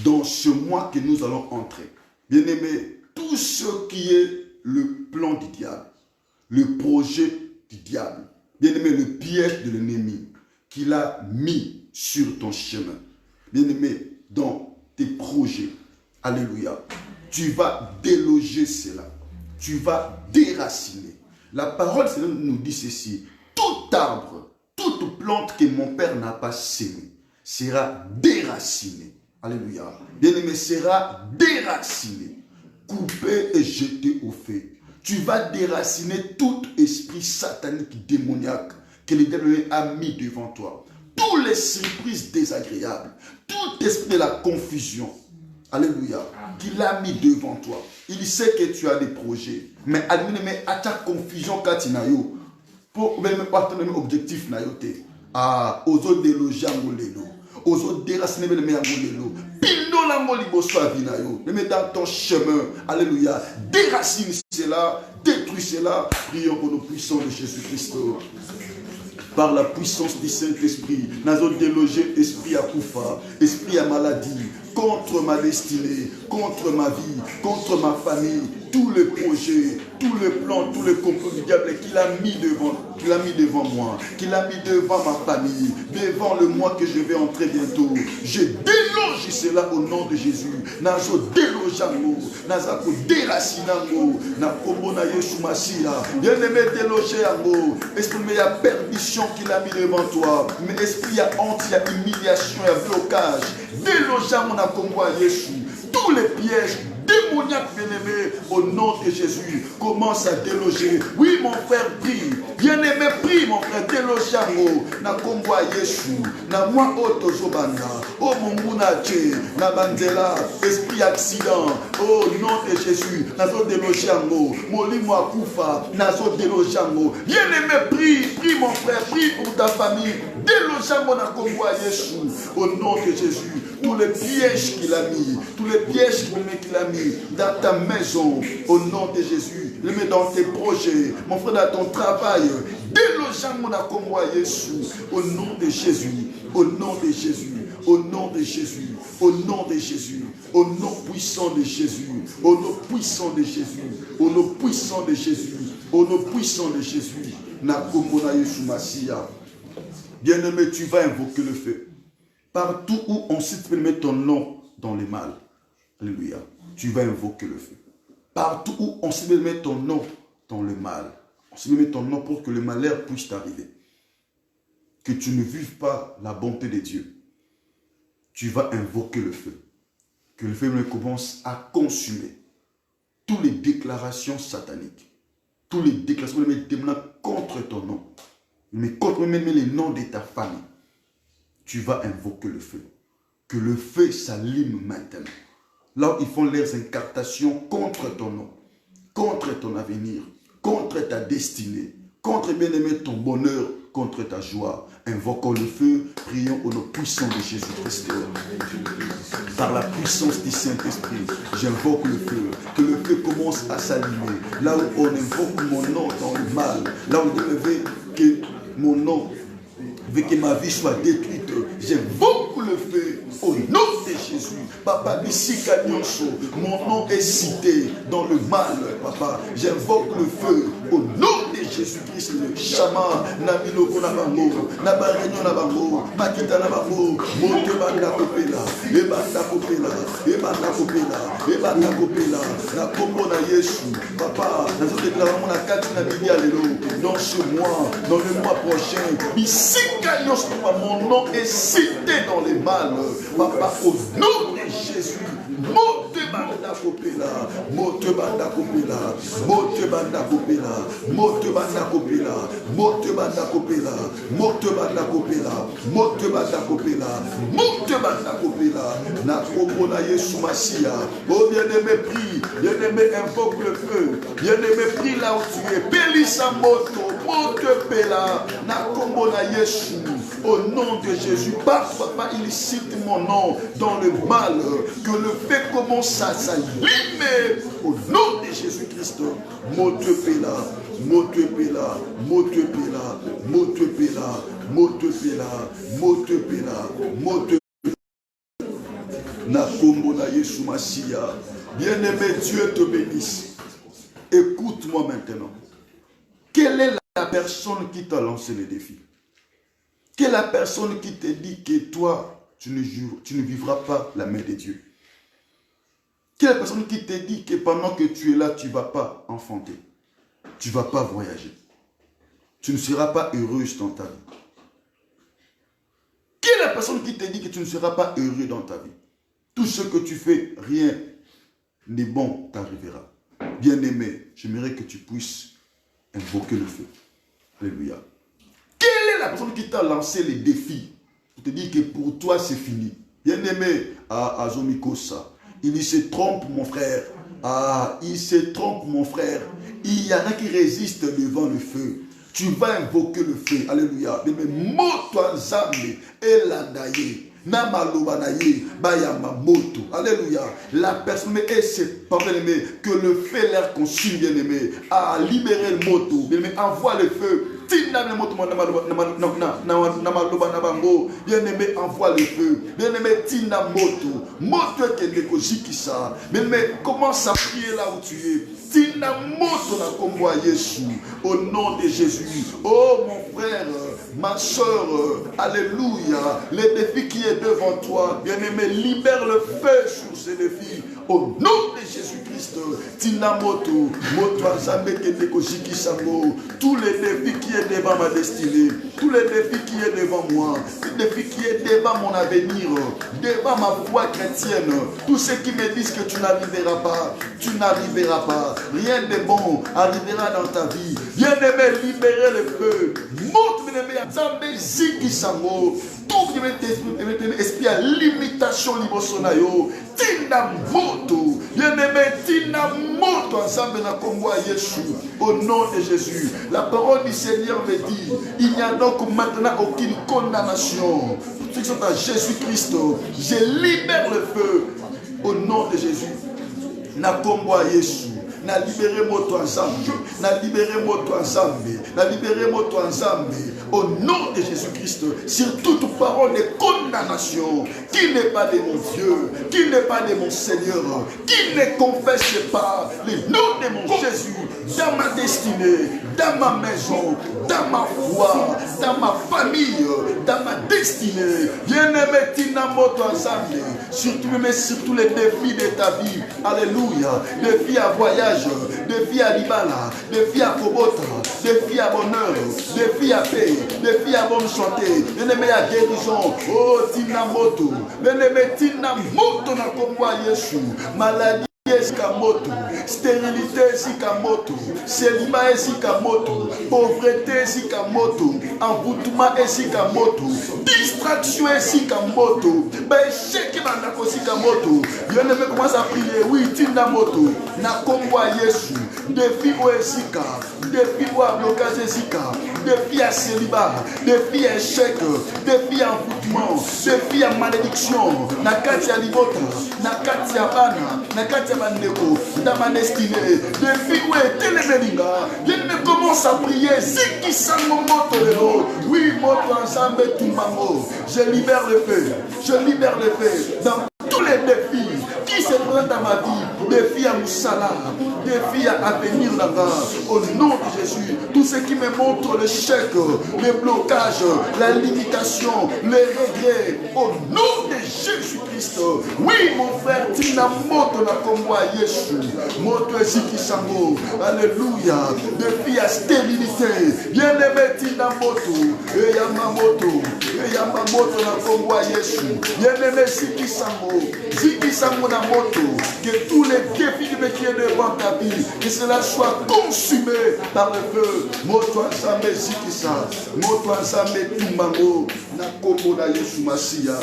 dans ce mois que nous allons entrer. Bien-aimé, tout ce qui est le plan du diable, le projet du diable, bien-aimé, le piège de l'ennemi qu'il a mis sur ton chemin, bien-aimé, dans tes projets, alléluia, tu vas déloger cela, tu vas déraciner. La parole nous dit ceci, tout arbre, toute plante que mon père n'a pas sémé sera déraciné, alléluia, bien-aimé, sera déraciné. couper et jeter au feu. Tu vas déraciner tout esprit satanique démoniaque que le diable a mis devant toi. Tous les surprises désagréables, tout esprit de la confusion, alléluia, qu'il a mis devant toi. Il sait que tu as des projets, mais à ta confusion quand tu n'as pas, pour même pas ton objectif, ah, aux autres déloger aux autres déraciner le meilleur angolelo. Pino l'angoli bosso avinayo. Le mettre dans ton chemin. Alléluia. Déracine cela, détruis cela. Prions pour nos puissants de Jésus-Christ. Par la puissance du Saint-Esprit, nous avons délogé esprit à Koufa, esprit à maladie, contre ma destinée, contre ma vie, contre ma famille, tous les projets, tous les plans, tous les complots du diable qu'il a mis devant moi, qu'il a mis devant ma famille, devant le mois que je vais entrer bientôt. Je déloge cela au nom de Jésus. Nazo délogeango, nazako déracinango, na kombo na Yesu Masia. Bien-aimé déloger ango, esprit mais il y a perdition qu'il a mis devant toi, mais esprit il y a honte, il y a humiliation, il y a blocage. Délogeant mon combo à Yesu. Tous les pièges démoniaques, bien-aimé, au nom de Jésus, commence à déloger. Oui, mon frère, prie. Bien-aimé, prie, mon frère, déloge yango. Na kombo à Yesu. Na moi, auto zobanda. Oh, mon mounache. Na bandela. Esprit accident. Oh, nom de Jésus. Nazo déloge yango. Moli moi koufa. Nazo déloge yango. Bien-aimé, prie. Prie, mon frère, prie pour ta famille. Déloge yango na kombo à Yesu. Au nom de Jésus. Tous les pièges qu'il a mis. Tous les pièges qu'il a mis dans ta maison, au nom de Jésus, le mets dans tes projets, mon frère, dans ton travail, délogeant mon accompagnement à Jésus, au nom de Jésus, au nom de Jésus, au nom de Jésus, au nom de Jésus, au nom puissant de Jésus, au nom puissant de Jésus, au nom puissant de Jésus, au nom puissant de Jésus, Nakomona Yesu Masia. Bien-aimé, tu vas invoquer le feu. Partout où on cite ton nom dans les mal. Alléluia. Tu vas invoquer le feu. Partout où on se met ton nom dans le mal. On se met ton nom pour que le malheur puisse t'arriver. Que tu ne vives pas la bonté de Dieu. Tu vas invoquer le feu. Que le feu commence à consumer toutes les déclarations sataniques. Toutes les déclarations contre ton nom. Mais contre même les noms de ta famille. Tu vas invoquer le feu. Que le feu s'allume maintenant. Là où ils font leurs incantations contre ton nom, contre ton avenir, contre ta destinée, contre bien-aimé ton bonheur, contre ta joie. Invoquons le feu, prions au nom puissant de Jésus-Christ. Par la puissance du Saint-Esprit, j'invoque le feu. Que le feu commence à s'allumer. Là où on invoque mon nom dans le mal, là où je veux que mon nom, veut que ma vie soit détruite, j'invoque le feu au nom de Jésus. Papa, Bissika Nyonso, mon nom est cité dans le mal, papa. J'invoque le feu au nom de Jésus-Christ. Chama, Namino Konabango, Nabarenyo Nabango, Makita Nabango, Montebanda Kopela, Ebanda Kopela, Ebanda Kopela, Ebanda Kopela, na Kombo na Yesu. Papa, nous déclarons la carte na Biblia Lelo, dans ce mois, dans le mois prochain, Bissika Nyonso, mon nom est cité dans les mal. Papa, au nom de Jésus, Motebanda Kopela, Motebanda Kopela, Motebanda Kopela, Motebanda Kopela, Motebanda Kopela, Motebanda Kopela, Motebanda Kopela, Motebanda Kopela, na Kombo na Yesu Masia. Oh bien-aimé, prie, bien-aimé, invoque le feu, bien-aimé, prie là où tu es, Belisa Moto, Motebela, na Kombo na Yesu. Au nom de Jésus, papa, il cite mon nom dans le mal, que le fait commence à s'allumer. Au nom de Jésus-Christ, Motepela, Motepela, Motepela, Motepela, Motepela, Motepela, Motepela. Nakombo na Yesu Masia. Bien-aimé, Dieu te bénisse. Écoute-moi maintenant. Quelle est la personne qui t'a lancé le défi? Quelle est la personne qui te dit que toi, tu ne vivras pas la main de Dieu? Quelle est la personne qui te dit que pendant que tu es là, tu ne vas pas enfanter? Tu ne vas pas voyager? Tu ne seras pas heureuse dans ta vie? Quelle est la personne qui te dit que tu ne seras pas heureux dans ta vie? Tout ce que tu fais, rien ni bon t'arrivera. Bien-aimé, j'aimerais que tu puisses invoquer le feu. Alléluia. Quelle est la personne qui t'a lancé les défis pour te dire que pour toi c'est fini? Bien-aimé, Azomikosa, il se trompe mon frère. Il se trompe mon frère. Il y en a qui résistent devant le feu. Tu vas invoquer le feu. Alléluia. Mais moto nzambe elandaye. Namalobanaye bayamamoto. Alléluia. La personne est bien-aimé, que le feu l'air consume, bien-aimé. Libérer le moto. Bien-aimé, envoie le feu. Bien-aimé, envoie le feu. Bien-aimé, Tina Moto. Moto qui est Jikisa. Bien-aimé, commence à prier là où tu es. Tina Moto na combo Jésus. Au nom de Jésus. Oh mon frère, ma soeur, alléluia. Le défi qui est devant toi, bien-aimé, libère le feu sur ces défis. Au nom de Jésus-Christ, Tina Moto, Moto Azambe Keteko Jikisango, tous les défis qui est devant ma destinée, tous les défis qui est devant moi, tous les défis qui est devant mon avenir, devant ma foi chrétienne, tous ceux qui me disent que tu n'arriveras pas, tu n'arriveras pas, rien de bon arrivera dans ta vie. Bien-aimé, libérez le feu. Monte, bien-aimé, Azambe Jikisango, tout esprit à limitation libosonayo, Tina Moto, bien-aimé, Tina Moto, ensemble na Congo à Yeshua, au nom de Jésus. La parole du Seigneur me dit, il n'y a donc maintenant aucune condamnation. Pour ceux qui sont à Jésus-Christ, je libère le feu, au nom de Jésus. Na Congo à Yeshua. Na libéré moto ensemble, na libéré moto ensemble, na libéré moto ensemble, au nom de Jésus-Christ, sur toute parole de condamnation, qui n'est pas de mon Dieu, qui n'est pas de mon Seigneur, qui ne confesse pas le nom de mon Jésus, dans ma destinée, dans ma maison, dans ma foi, dans ma famille, dans ma destinée. Bien-aimé, Tina Moto ensemble, sur tous les défis de ta vie, alléluia, défis à voyage, défis à Libala, défis à Kobota, défis à bonheur, défis à paix, défis à bonne santé, bien-aimé à guérison, oh Tina Moto, bien-aimé Tina Moto na Komwa Yeshua, maladie Sikamoto, stérilité Sikamoto, célibat Sikamoto, pauvreté Sikamoto, envoûtement Sikamoto, distraction Sikamoto, échec Sikamoto. Bien-aimé, commence à prier, oui, Tina Moto, na Kombo Yesu, défi au Sika, défi au blocage Sika, défi à célibat, défi à échec, défi à envoûtement, défi à malédiction, na Katia Libota, na Katia Bana, na Katia Bandeko, dans ma destinée, défi où est Télémélinga, bien-aimé, commence à prier, Ziki Sango Moto Lelo, oui, Moto ensemble Tumbango, je libère le feu, je libère le feu, dans tous les défis qui se prennent dans ma vie, défis à Moussala, défis à venir là-bas, au nom de Jésus, tout ce qui me montre l'échec, les blocages, la limitation, les regrets, au nom de Jésus-Christ. Oui, mon frère, Tina Moto na Kombo Yeshua, Moto Zikisango, alléluia, défis à stérilité, bien-aimé Tina Moto, et Yamamoto na Kombo Yeshua, bien-aimé Zikisango, Zikisango na Moto, que tous les défis qui est devant ta vie, que cela soit consumé par le feu. Moto ensemble Zikisa, Moto ensemble Tumbango, na Kombo na Yeshua Masia.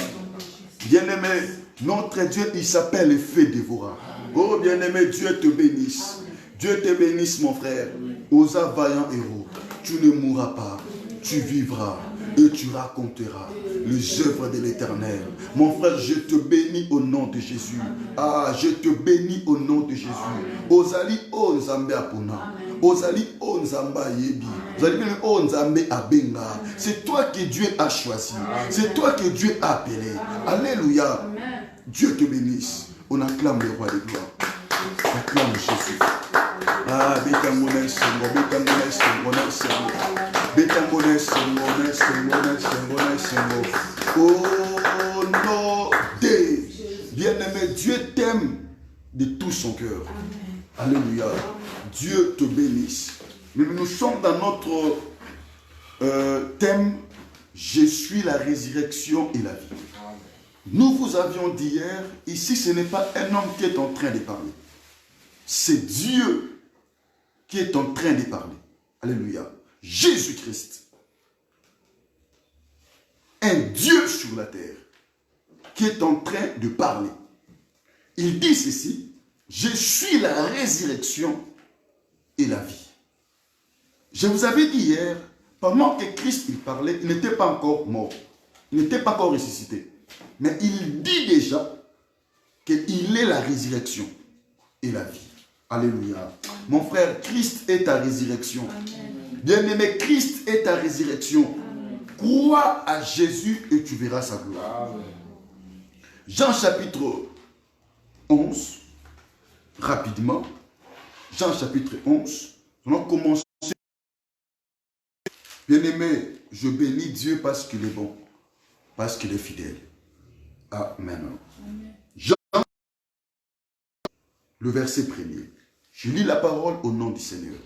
Bien-aimé, notre Dieu, il s'appelle le feu dévorant. Oh bien-aimé, Dieu te bénisse. Dieu te bénisse, mon frère. Osa vaillant héros, tu ne mourras pas, tu vivras et tu raconteras les œuvres de l'Éternel. Mon frère, je te bénis au nom de Jésus. Je te bénis au nom de Jésus. Ozali o nzambe apona. Ozali o nzambe yebi. Ozali o nzambe abenga. C'est toi que Dieu a choisi. C'est toi que Dieu a appelé. Alléluia. Dieu te bénisse. On acclame le roi de gloire. On acclame Jésus. Oh non, bien-aimé, Dieu t'aime de tout son cœur. Alléluia. Dieu te bénisse. Mais nous sommes dans notre thème, je suis la résurrection et la vie. Nous vous avions dit hier, ici ce n'est pas un homme qui est en train de parler. c'est Dieu qui est en train de parler. Alléluia. Jésus-Christ. Un Dieu sur la terre qui est en train de parler. Il dit ceci, je suis la résurrection et la vie. Je vous avais dit hier, pendant que Christ il parlait, il n'était pas encore mort. Il n'était pas encore ressuscité. Mais il dit déjà qu'il est la résurrection et la vie. Alléluia. Mon frère, Christ est ta résurrection. Bien-aimé, Christ est ta résurrection. Crois à Jésus et tu verras sa gloire. Amen. Jean chapitre 11, rapidement. Jean chapitre 11. Nous allons commencer. Bien-aimé, je bénis Dieu parce qu'il est bon, parce qu'il est fidèle. Amen. Jean, le verset 1er. Je lis la parole au nom du Seigneur.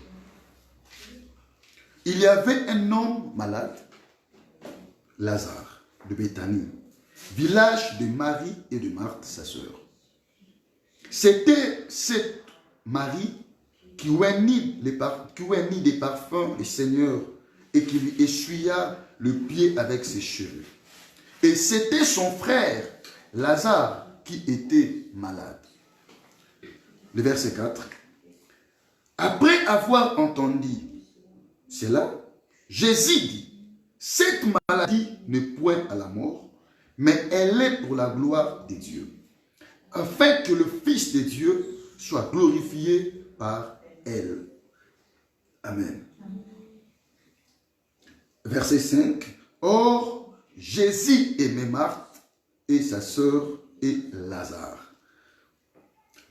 Il y avait un homme malade, Lazare, de Béthanie, village de Marie et de Marthe, sa sœur. C'était cette Marie qui oignit des parfums du Seigneur et qui lui essuya le pied avec ses cheveux. Et c'était son frère, Lazare, qui était malade. Le verset 4. Après avoir entendu cela, Jésus dit, cette maladie n'est point à la mort, mais elle est pour la gloire de Dieu, afin que le Fils de Dieu soit glorifié par elle. Amen. Verset 5. Or, Jésus aimait Marthe et sa sœur et Lazare.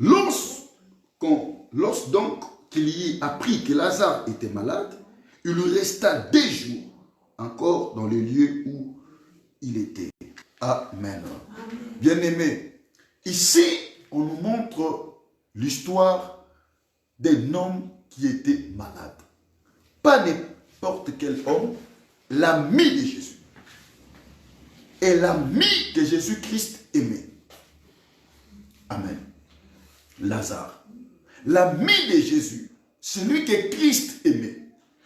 Lorsque donc qu'il y apprit que Lazare était malade, il lui resta 2 jours encore dans le lieu où il était. Amen. Bien-aimé, ici, on nous montre l'histoire d'un homme qui était malade. Pas n'importe quel homme, l'ami de Jésus. Et l'ami que Jésus-Christ aimait. Amen. Lazare. L'ami de Jésus, celui que Christ aimait.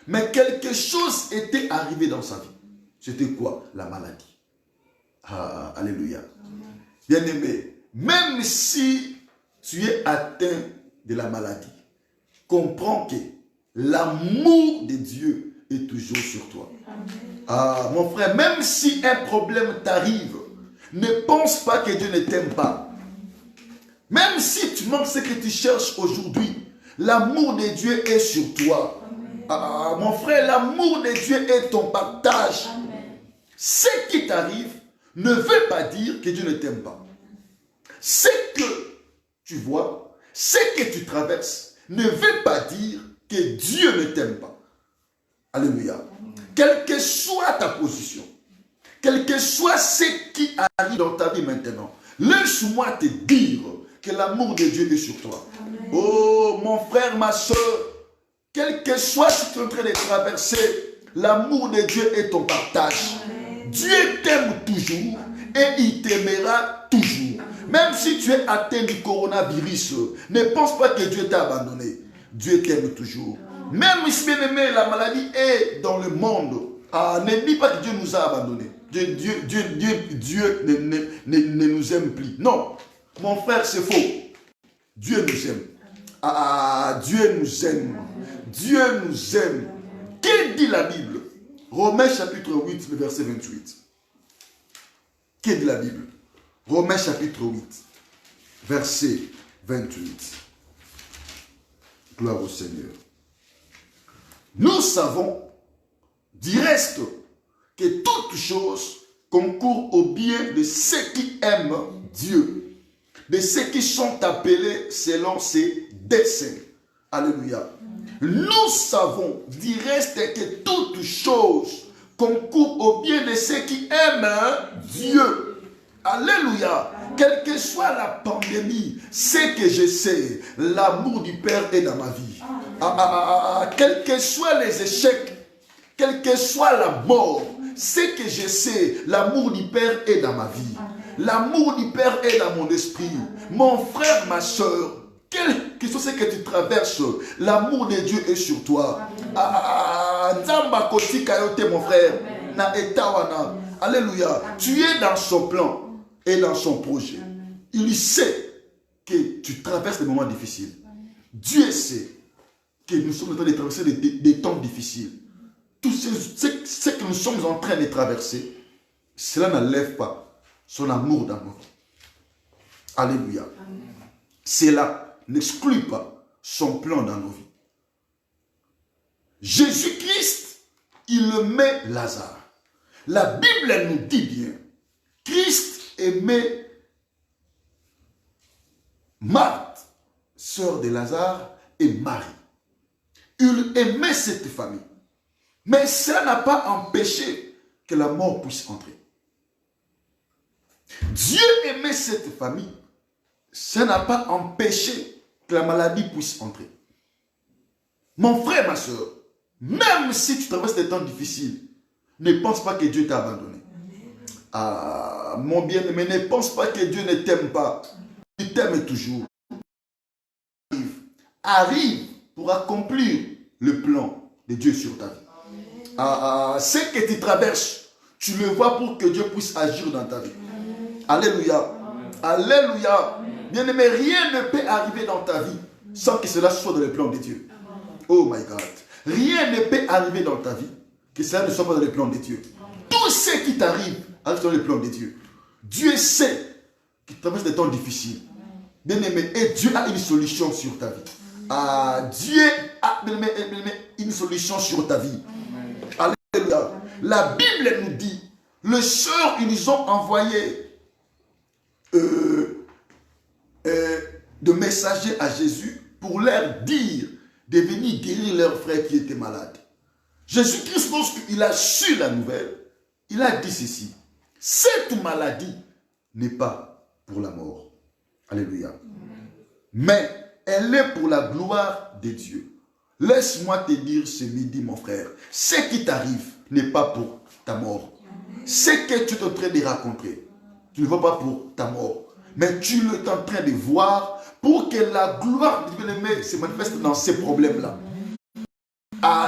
Mais quelque chose était arrivé dans sa vie. C'était quoi? La maladie. Ah, alléluia. Bien-aimé, même si tu es atteint de la maladie, comprends que l'amour de Dieu est toujours sur toi. Ah, mon frère, même si un problème t'arrive, ne pense pas que Dieu ne t'aime pas. Même si tu manques ce que tu cherches aujourd'hui, l'amour de Dieu est sur toi. Ah, mon frère, l'amour de Dieu est ton partage. Amen. Ce qui t'arrive ne veut pas dire que Dieu ne t'aime pas. Ce que tu vois, ce que tu traverses, ne veut pas dire que Dieu ne t'aime pas. Alléluia. Amen. Quelle que soit ta position, quel que soit ce qui arrive dans ta vie maintenant, laisse-moi te dire que l'amour de Dieu est sur toi. Amen. Oh, mon frère, ma soeur, quel que soit ce que tu es en train de traverser, l'amour de Dieu est ton partage. Amen. Dieu t'aime toujours et il t'aimera toujours. Amen. Même si tu es atteint du coronavirus, ne pense pas que Dieu t'a abandonné. Dieu t'aime toujours. Amen. Même si bien aimé, la maladie est dans le monde, ne dis pas que Dieu nous a abandonnés. Dieu ne nous aime plus. Non, mon frère, c'est faux. Dieu nous aime. Dieu nous aime. Dieu nous aime. Que dit la Bible? Romains chapitre 8, le verset 28. Que dit la Bible? Romains chapitre 8, verset 28. Gloire au Seigneur. Nous savons du reste que toutes choses concourent au bien de ceux qui aiment Dieu, de ceux qui sont appelés selon ses desseins. Alléluia. Nous savons du reste que toutes choses concourent au bien de ceux qui aiment Dieu. Alléluia. Quelle que soit la pandémie, ce que je sais, l'amour du Père est dans ma vie. Quels que soient les échecs, quelle que soit la mort, ce que je sais, l'amour du Père est dans ma vie. L'amour du Père est dans mon esprit. Mon frère, ma soeur, quelle question c'est que tu traverses. L'amour de Dieu est sur toi. Nzamba kotika yote mon frère. Na etawana. Alléluia. Tu es dans son plan et dans son projet. Il sait que tu traverses des moments difficiles. Dieu sait que nous sommes en train de traverser des temps difficiles. Tout ce que nous sommes en train de traverser, cela n'enlève pas son amour dans nous. Alléluia. Cela n'exclut pas son plan dans nos vies. Jésus-Christ, il aimait Lazare. La Bible nous dit bien, Christ aimait Marthe, sœur de Lazare, et Marie. Il aimait cette famille. Mais ça n'a pas empêché que la mort puisse entrer. Dieu aimait cette famille. Ça n'a pas empêché que la maladie puisse entrer. Mon frère, ma soeur, même si tu traverses des temps difficiles, ne pense pas que Dieu t'a abandonné. Ah, mon bien-aimé, ne pense pas que Dieu ne t'aime pas. Il t'aime toujours. Arrive pour accomplir le plan de Dieu sur ta vie. Ce que tu traverses, tu le vois pour que Dieu puisse agir dans ta vie. Alléluia. Alléluia. Bien-aimé, rien ne peut arriver dans ta vie sans que cela soit dans le plan de Dieu. Oh my God. Rien ne peut arriver dans ta vie que cela ne soit pas dans le plan de Dieu. Tout ce qui t'arrive arrive dans le plan de Dieu. Dieu sait que tu traverses des temps difficiles. Bien-aimé, et Dieu a une solution sur ta vie. Dieu a une solution sur ta vie. Alléluia. La Bible nous dit, les sœurs, ils nous ont envoyé de messagers à Jésus pour leur dire de venir guérir leur frère qui était malade. Jésus-Christ, lorsqu'il a su la nouvelle, il a dit ceci: cette maladie n'est pas pour la mort. Alléluia. Mais elle est pour la gloire de Dieu. Laisse-moi te dire ce midi, mon frère, ce qui t'arrive n'est pas pour ta mort. Ce que tu es en train de raconter, tu ne vois pas pour ta mort, mais tu es en train de voir pour que la gloire de Dieu se manifeste dans ces problèmes-là.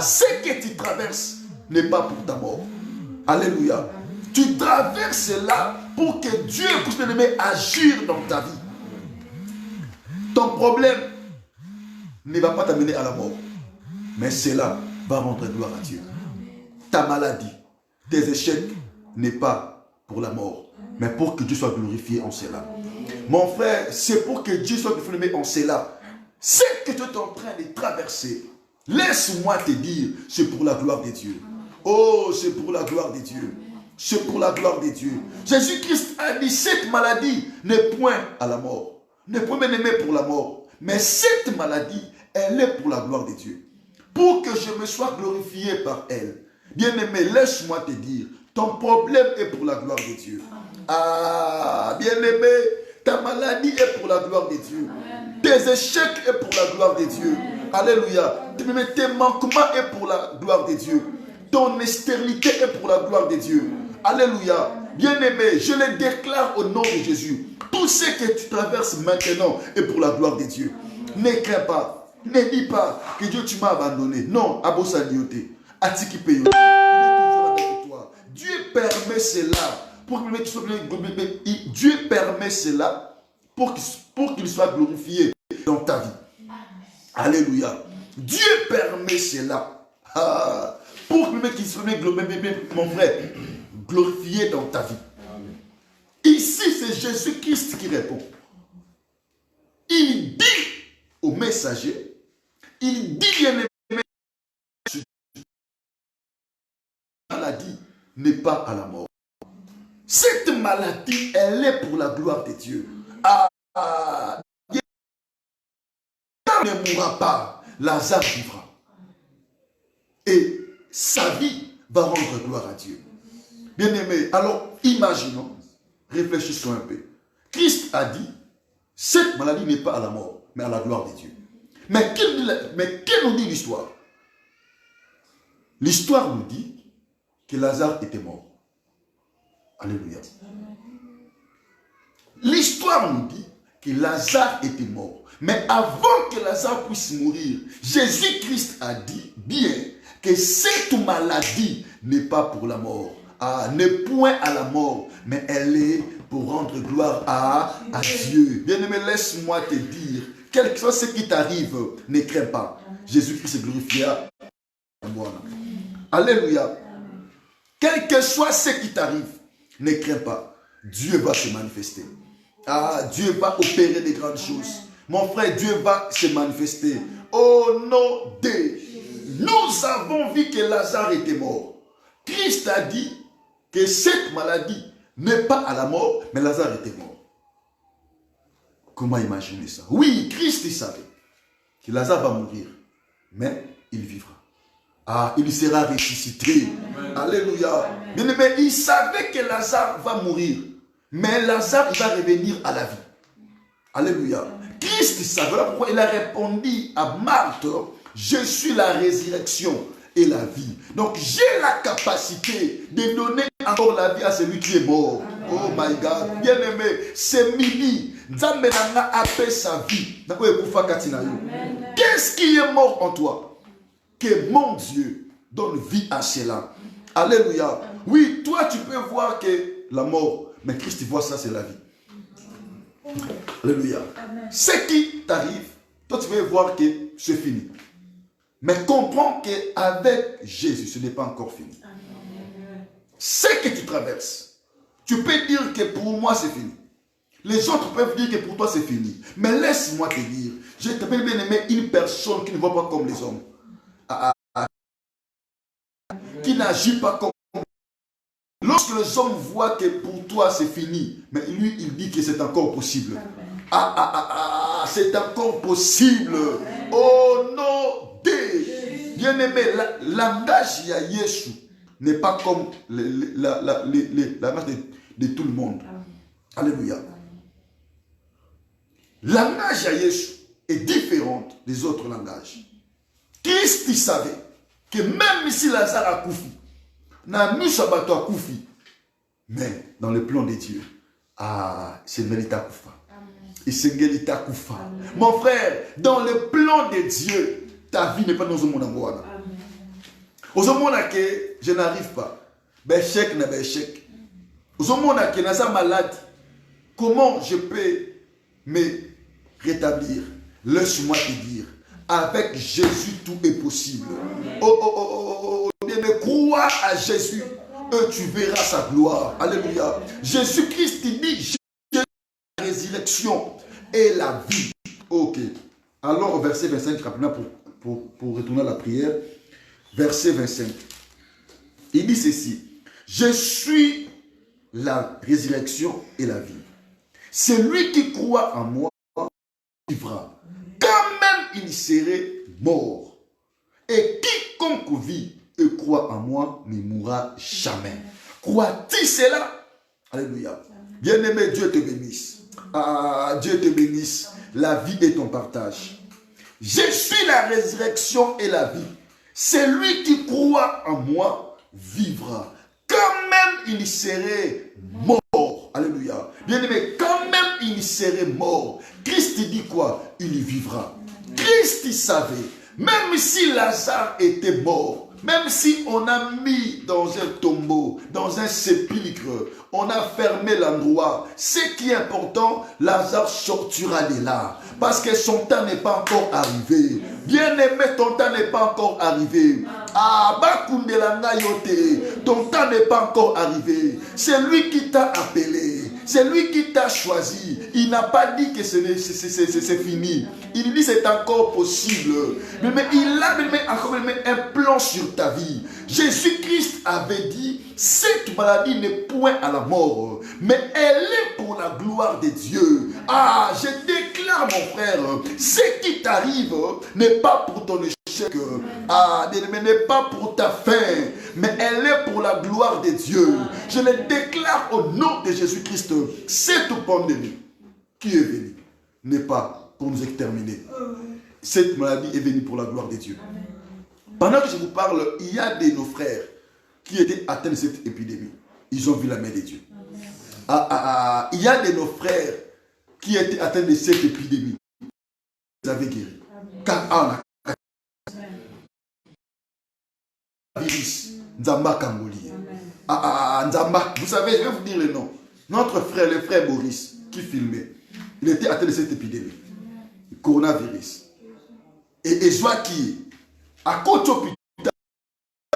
Ce que tu traverses n'est pas pour ta mort. Alléluia. Tu traverses là pour que Dieu puisse agir dans ta vie. Ton problème ne va pas t'amener à la mort, mais cela va rendre gloire à Dieu. Ta maladie, tes échecs n'est pas pour la mort, mais pour que Dieu soit glorifié en cela. Mon frère, c'est pour que Dieu soit glorifié en cela. Ce que tu es en train de traverser, laisse-moi te dire, c'est pour la gloire de Dieu. Oh, c'est pour la gloire de Dieu. C'est pour la gloire de Dieu. Jésus-Christ a dit, cette maladie n'est point à la mort. Ne point même aimer pour la mort. Mais cette maladie, elle est pour la gloire de Dieu. Pour que je me sois glorifié par elle. Bien-aimé, laisse-moi te dire, ton problème est pour la gloire de Dieu. Bien-aimé, ta maladie est pour la gloire de Dieu. Tes échecs est pour la gloire de Dieu. Alléluia. Tes manquements est pour la gloire de Dieu. Ton stérilité est pour la gloire de Dieu. Alléluia. Bien-aimé, je le déclare au nom de Jésus. Tout ce que tu traverses maintenant est pour la gloire de Dieu. Ne crains pas. Ne dis pas que Dieu tu m'as abandonné. Non, Abosa Dioté. Atiki Peyote. Il est toujours avec toi. Dieu permet cela. Dieu permet cela pour qu'il soit glorifié dans ta vie. Alléluia. Dieu permet cela pour qu'il soit mon frère, glorifié dans ta vie. Ici, c'est Jésus-Christ qui répond. Il dit au messager, il dit bien-aimé, la maladie n'est pas à la mort. Cette maladie, elle est pour la gloire de Dieu. Il ne mourra pas, Lazare vivra. Et sa vie va rendre gloire à Dieu. Bien-aimé, alors imaginons, réfléchissons un peu. Christ a dit, cette maladie n'est pas à la mort, mais à la gloire de Dieu. Mais qu'est-ce nous dit l'histoire? L'histoire nous dit que Lazare était mort. Alléluia. L'histoire nous dit que Lazare était mort. Mais avant que Lazare puisse mourir, Jésus-Christ a dit bien que cette maladie n'est pas pour la mort. N'est point à la mort, mais elle est pour rendre gloire à Dieu. Bien-aimé, laisse-moi te dire, quel que soit ce qui t'arrive, ne crains pas. Jésus-Christ est glorifié. Alléluia. Quel que soit ce qui t'arrive, ne crains pas. Dieu va se manifester. Dieu va opérer des grandes choses. Mon frère, Dieu va se manifester. Au nom de... Nous avons vu que Lazare était mort. Christ a dit que cette maladie n'est pas à la mort, mais Lazare était mort. Comment imaginer ça? Oui, Christ il savait que Lazare va mourir, mais il vivra. Il sera ressuscité. Amen. Alléluia. Bien aimé, il savait que Lazare va mourir, mais Lazare il va revenir à la vie. Alléluia. Christ savait pourquoi il a répondu à Marthe, je suis la résurrection et la vie. Donc j'ai la capacité de donner encore la vie à celui qui est mort. Amen. Oh my God. Bien aimé, c'est midi. Nzambe nanga appelle sa vie. Qu'est-ce qui est mort en toi? Que mon Dieu donne vie à cela. Alléluia. Oui, toi tu peux voir que la mort, mais Christ voit ça, c'est la vie. Alléluia. Ce qui t'arrive, toi tu peux voir que c'est fini. Mais comprends qu'avec Jésus, ce n'est pas encore fini. Ce que tu traverses, tu peux dire que pour moi c'est fini. Les autres peuvent dire que pour toi c'est fini. Mais laisse-moi te dire, je t'appelle bien aimé une personne qui ne voit pas comme les hommes. Qui n'agit pas comme... Lorsque les hommes voient que pour toi c'est fini, mais lui il dit que c'est encore possible. C'est encore possible. Au nom de... Bien-aimé, langage ya Yesu n'est pas comme la langage de tout le monde. Alléluia. Langage ya Yesu est différent des autres langages. Christ il savait que même si Lazare a koufi, mais dans le plan de Dieu, c'est Melita Koufa. Et c'est Melita Koufa. Mon frère, dans le plan de Dieu, ta vie n'est pas dans un monde en bois. Au monde que je n'arrive pas, échec n'a pas échec. Au monde que je suis malade, comment je peux me rétablir? Laisse-moi te dire, avec Jésus tout est possible. Bien, mais crois à Jésus et tu verras sa gloire. Alléluia. Jésus-Christ dit, Jésus est la résurrection et la vie. Ok. Alors au verset 25, rapidement pour retourner à la prière. Verset 25. Il dit ceci. Je suis la résurrection et la vie. Celui qui croit en moi vivra. Quand même il serait mort. Et quiconque vit et croit en moi ne mourra jamais. Crois-tu cela? Alléluia. Bien-aimé, Dieu te bénisse. Dieu te bénisse. La vie est ton partage. Je suis la résurrection et la vie. Celui qui croit en moi vivra. Quand même il serait mort. Alléluia. Bien-aimé, quand même il serait mort. Christ dit quoi? Il y vivra. Christ savait. Même si Lazare était mort, même si on a mis dans un tombeau, dans un sépulcre, on a fermé l'endroit, ce qui est important, Lazare sortira de là. Parce que son temps n'est pas encore arrivé. Bien-aimé, ton temps n'est pas encore arrivé. Ton temps n'est pas encore arrivé. C'est lui qui t'a appelé. C'est lui qui t'a choisi. Il n'a pas dit que c'est fini. Il dit que c'est encore possible. Mais il a encore un plan sur ta vie. Jésus-Christ avait dit, cette maladie n'est point à la mort, mais elle est pour la gloire de Dieu. Je déclare, mon frère, ce qui t'arrive n'est pas pour ton échec, n'est pas pour ta fin, mais elle est pour la gloire de Dieu. Je le déclare au nom de Jésus-Christ. Cette pandémie qui est venue n'est pas pour nous exterminer. Cette maladie est venue pour la gloire de Dieu. Pendant que je vous parle, il y a de nos frères qui étaient atteints de cette épidémie. Ils ont vu la main de Dieu. Il y a de nos frères qui était atteint de cette épidémie, vous avez guéri. Car on a virus, Nzamba Kangoli. Nzamba, vous savez, je vais vous dire le nom. Notre frère, le frère Maurice, qui filmait, il était atteint de cette épidémie, le coronavirus. Et Joachim, à côté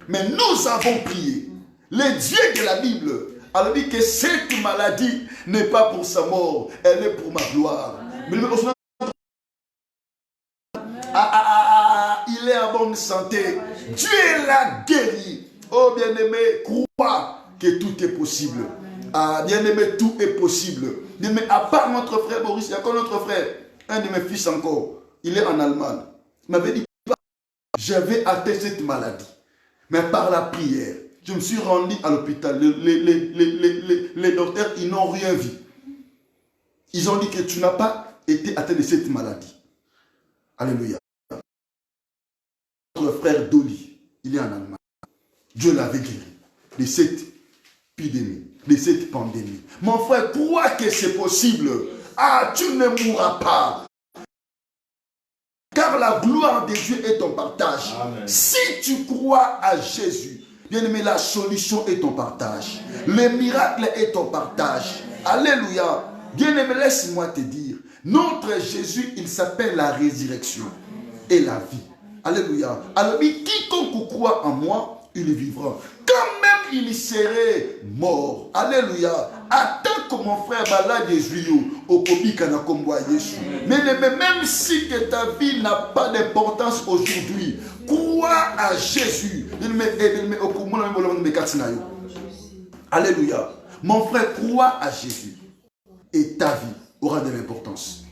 mais nous avons prié. Le Dieu de la Bible a dit que cette maladie n'est pas pour sa mort, elle est pour ma gloire. Mais il est en bonne santé. Dieu l'a guéri. Oh bien-aimé, crois que tout est possible. Bien-aimé, tout est possible. Mais à part notre frère Maurice, il y a encore notre frère, un de mes fils encore, il est en Allemagne. Il m'avait dit, j'avais atteint cette maladie. Mais par la prière, je me suis rendu à l'hôpital. Les docteurs, ils n'ont rien vu. Ils ont dit que tu n'as pas été atteint de cette maladie. Alléluia. Notre frère Dolly, il est en Allemagne. Dieu l'avait guéri de cette épidémie, de cette pandémie. Mon frère, crois que c'est possible. Tu ne mourras pas. Car la gloire de Dieu est ton partage. Amen. Si tu crois à Jésus, bien-aimé, la solution est ton partage. Le miracle est ton partage. Alléluia. Bien-aimé, laisse-moi te dire, notre Jésus, il s'appelle la résurrection et la vie. Alléluia. Alors, quiconque croit en moi, il vivra. Quand même il serait mort. Alléluia. Attends que mon frère Bala Jésus au Kobi Kanakomboa Yesu. Mais même si que ta vie n'a pas d'importance aujourd'hui, crois à Jésus. Alléluia. Mon frère, crois à Jésus. Et ta vie aura de l'importance.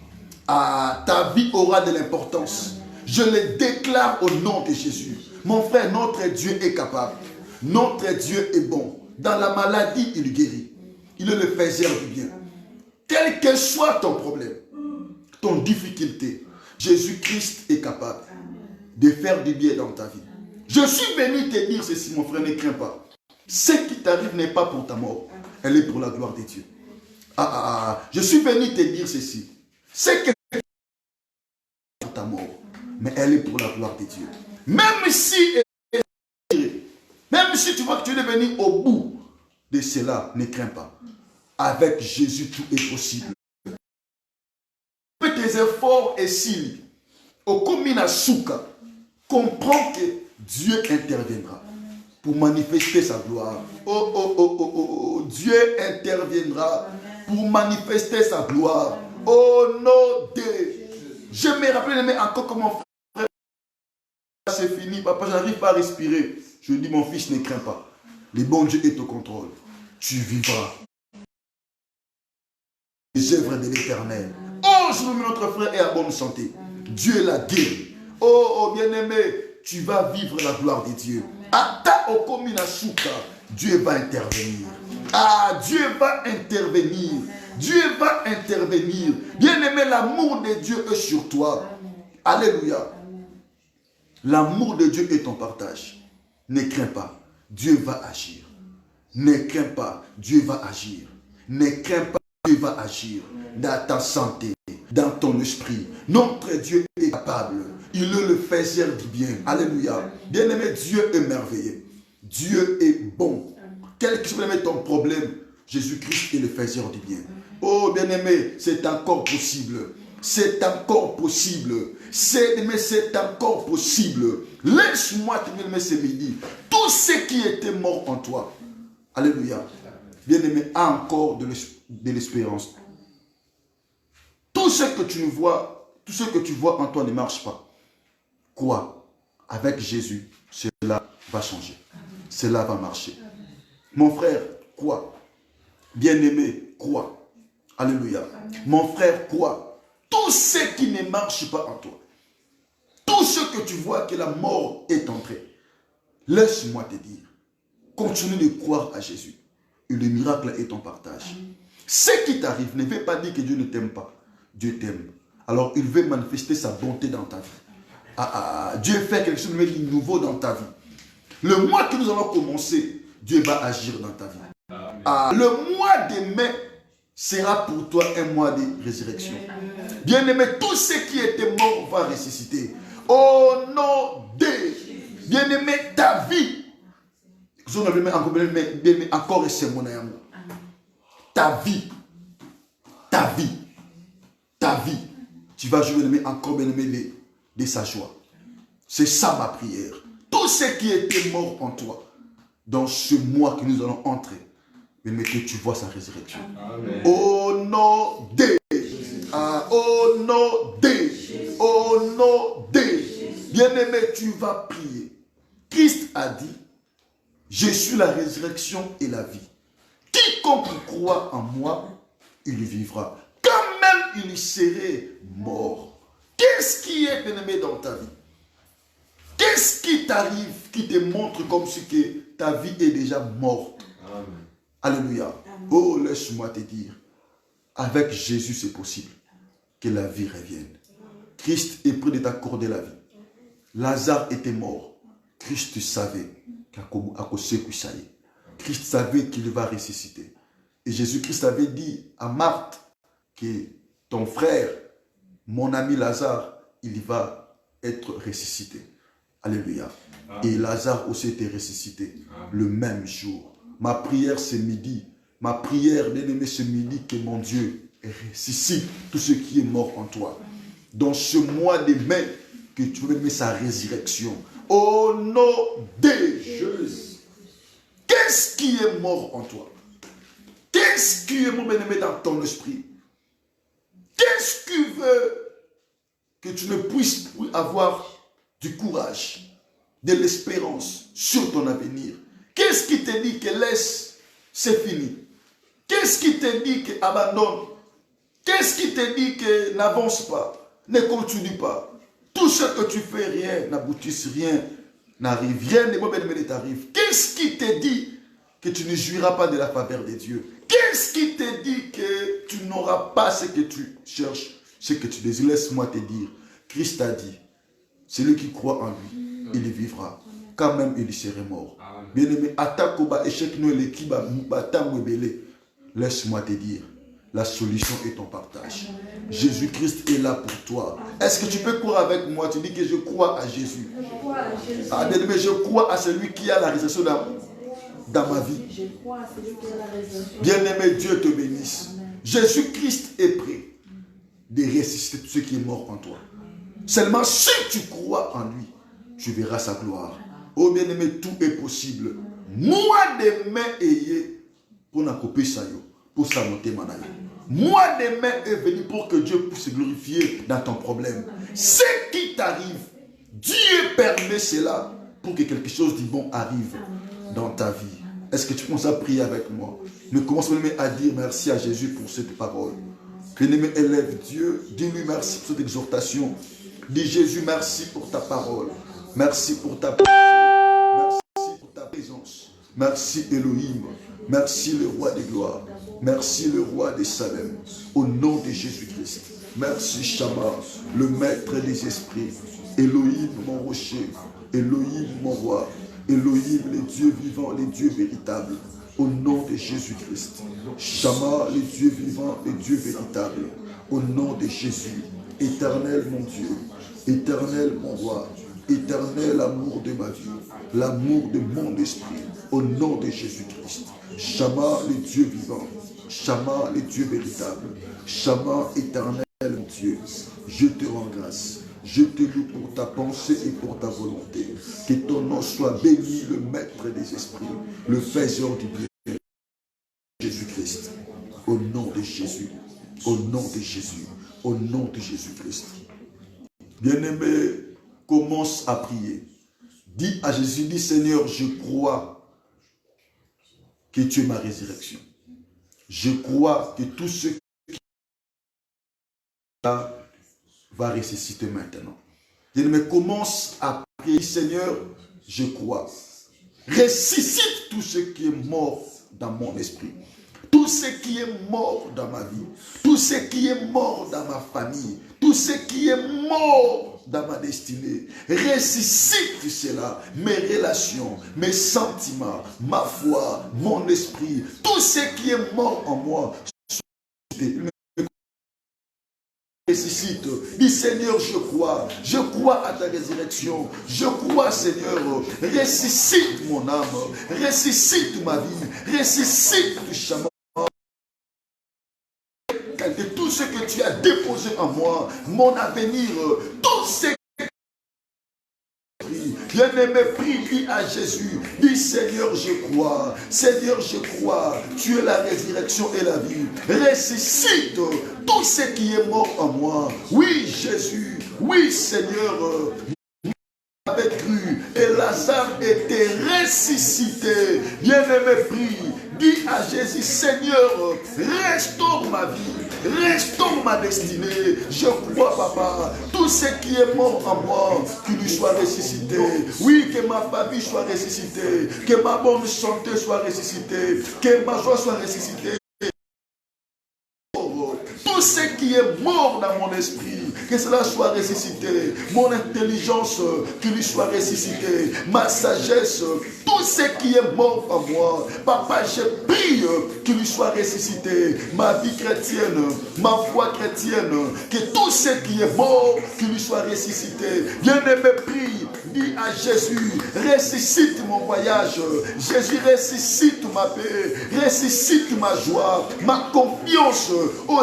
Ta vie aura de l'importance. Je le déclare au nom de Jésus. Mon frère, notre Dieu est capable. Notre Dieu est bon. Dans la maladie, il guérit. Il est le faiseur du bien. Quel que soit ton problème, ton difficulté, Jésus-Christ est capable de faire du bien dans ta vie. Je suis venu te dire ceci, mon frère, ne crains pas. Ce qui t'arrive n'est pas pour ta mort. Elle est pour la gloire de Dieu. Je suis venu te dire ceci. Ce qui est pour ta mort, mais elle est pour la gloire de Dieu. Même si tu vois que tu es devenu au bout de cela, ne crains pas. Avec Jésus, tout est possible. Tes efforts et s'il au Komina Souka, comprends que Dieu interviendra pour manifester sa gloire. Dieu interviendra pour manifester sa gloire. Au nom de... Je me rappelle encore comment c'est fini, papa, je n'arrive pas à respirer. Je dis, mon fils, ne crains pas. Le bon Dieu est au contrôle. Tu vivras. Les œuvres de l'Éternel. Aujourd'hui, notre frère est en bonne santé. Dieu l'a guéri. Bien-aimé, tu vas vivre la gloire de Dieu. Ata Okomina Souka, Dieu va intervenir. Dieu va intervenir. Dieu va intervenir. Bien-aimé, l'amour de Dieu est sur toi. Alléluia. L'amour de Dieu est ton partage. Ne crains pas, Dieu va agir. Ne crains pas, Dieu va agir. Ne crains pas, Dieu va agir dans ta santé, dans ton esprit. Notre Dieu est capable. Il est le faiseur du bien. Alléluia. Bien-aimé, Dieu est merveilleux. Dieu est bon. Quel que soit ton problème, Jésus-Christ est le faiseur du bien. Oh, bien-aimé, c'est encore possible. C'est encore possible. Mais c'est encore possible. Laisse-moi te dire ce midi. Tout ce qui était mort en toi, alléluia, bien-aimé, a encore de l'espérance. Tout ce que tu vois, tout ce que tu vois en toi ne marche pas. Quoi? Avec Jésus, cela va changer. Cela va marcher. Mon frère, quoi? Bien-aimé, quoi? Alléluia. Mon frère, quoi? Tout ce qui ne marche pas en toi, tout ce que tu vois que la mort est entrée, laisse-moi te dire, continue de croire à Jésus. Et le miracle est ton partage. Ce qui t'arrive ne veut pas dire que Dieu ne t'aime pas. Dieu t'aime. Alors il veut manifester sa bonté dans ta vie. Dieu fait quelque chose de nouveau dans ta vie. Le mois que nous allons commencer, Dieu va agir dans ta vie. Le mois de mai, sera pour toi un mois de résurrection. Bien-aimé, tout ce qui était mort va ressusciter. Au nom de bien-aimé, ta vie. Encore et c'est mon amour. Ta vie. Ta vie. Ta vie. Tu vas jouer bien-aimé encore bien-aimé de sa joie. C'est ça ma prière. Tout ce qui était mort en toi, dans ce mois que nous allons entrer, bien-aimé, que tu vois sa résurrection. Amen. Au nom de. Au nom de. Au nom de. Bien-aimé, tu vas prier. Christ a dit, je suis la résurrection et la vie. Quiconque croit en moi, il vivra. Quand même il serait mort. Qu'est-ce qui est, bien-aimé, dans ta vie? Qu'est-ce qui t'arrive, qui te montre comme si que ta vie est déjà morte? Amen. Alléluia. Amen. Oh, laisse-moi te dire, avec Jésus, c'est possible que la vie revienne. Christ est prêt de t'accorder la vie. Lazare était mort. Christ savait Christ savait qu'il va ressusciter. Et Jésus-Christ avait dit à Marthe que ton frère, mon ami Lazare, il va être ressuscité. Alléluia. Amen. Et Lazare aussi était ressuscité. Amen. Le même jour. Ma prière ce midi, ma prière bien-aimé ce midi, que mon Dieu ressuscite tout ce qui est mort en toi. Dans ce mois de mai, que tu veux mettre sa résurrection. Au nom de Jésus. Qu'est-ce qui est mort en toi? Qu'est-ce qui est mort, bien-aimé, dans ton esprit? Qu'est-ce qui veut que tu ne puisses plus avoir du courage, de l'espérance sur ton avenir? Qu'est-ce qui te dit que laisse, c'est fini? Qu'est-ce qui te dit que abandonne? Qu'est-ce qui te dit que n'avance pas, ne continue pas? Tout ce que tu fais, rien n'aboutisse, rien n'arrive, rien de mauvais ne t'arrive. Qu'est-ce qui te dit que tu ne jouiras pas de la faveur de Dieu? Qu'est-ce qui te dit que tu n'auras pas ce que tu cherches, ce que tu désires? Laisse-moi te dire, Christ a dit, celui qui croit en lui, il vivra. Quand même, il serait mort. Bien-aimé, laisse-moi te dire, la solution est ton partage. Jésus-Christ est là pour toi. Est-ce que tu peux croire avec moi? Tu dis que je crois à Jésus. Ah, bien-aimé, je crois à celui qui a la résurrection dans ma vie. Bien-aimé, Dieu te bénisse. Jésus-Christ est prêt de ressusciter tout ce qui est mort en toi. Seulement si tu crois en lui, tu verras sa gloire. Oh bien-aimé, tout est possible. Moi demain ayé pour n'accomplir ça, pour s'annoncer manaï. Moi demain est venu pour que Dieu puisse se glorifier dans ton problème. Ce qui t'arrive, Dieu permet cela pour que quelque chose de bon arrive dans ta vie. Est-ce que tu commences à prier avec moi? Ne commence même à dire merci à Jésus pour cette parole. Bien-aimé, élève Dieu, dis-lui merci pour cette exhortation. Dis Jésus, merci pour ta parole. Merci pour ta présence. Merci pour ta présence. Merci Elohim. Merci le roi des gloires. Merci le roi des Salem. Au nom de Jésus-Christ. Merci Shama, le maître des esprits. Elohim, mon rocher. Elohim, mon roi. Elohim, les dieux vivants, les dieux véritables. Au nom de Jésus-Christ. Shama, les dieux vivants, les dieux véritables. Au nom de Jésus. Éternel mon Dieu. Éternel mon roi. Éternel amour de ma vie. L'amour de mon esprit. Au nom de Jésus-Christ. Shama, les dieux vivants. Shama, les dieux véritables. Shama, éternel mon Dieu. Je te rends grâce. Je te loue pour ta pensée et pour ta volonté. Que ton nom soit béni, le maître des esprits, le faiseur du bien. Jésus-Christ. Au nom de Jésus. Au nom de Jésus. Au nom de Jésus-Christ. Bien-aimé, commence à prier. Dis à Jésus, dis Seigneur, je crois que tu es ma résurrection. Je crois que tout ce qui va ressusciter maintenant. Bien-aimé, commence à prier. Seigneur, je crois. Ressuscite tout ce qui est mort dans mon esprit. Tout ce qui est mort dans ma vie, tout ce qui est mort dans ma famille, tout ce qui est mort dans ma destinée, ressuscite cela, mes relations, mes sentiments, ma foi, mon esprit, tout ce qui est mort en moi, ressusciter. Ressuscite. Dis Seigneur, je crois à ta résurrection. Je crois, Seigneur, ressuscite mon âme, ressuscite ma vie, ressuscite tout chemin. De tout ce que tu as déposé en moi, mon avenir, tout ce bien-aimé, prie à Jésus. Dis Seigneur, je crois. Seigneur, je crois. Tu es la résurrection et la vie. Ressuscite tout ce qui est mort en moi. Oui, Jésus. Oui, Seigneur. Avait cru et Lazare était ressuscité. Bien-aimé, prie. Dis à Jésus, Seigneur, restaure ma vie, restaure ma destinée. Je crois, Papa, tout ce qui est mort en moi, qu'il lui soit ressuscité. Oui, que ma famille soit ressuscitée, que ma bonne santé soit ressuscitée, que ma joie soit ressuscitée. Tout ce qui est mort dans mon esprit, que cela soit ressuscité. Mon intelligence, qu'il lui soit ressuscité. Ma sagesse, tout ce qui est mort en moi. Papa, je prie qu'il lui soit ressuscité. Ma vie chrétienne, ma foi chrétienne, que tout ce qui est mort, qu'il lui soit ressuscité. Bien-aimé, prie, dis à Jésus, ressuscite mon voyage. Jésus, ressuscite ma paix, ressuscite ma joie, ma confiance. Oh,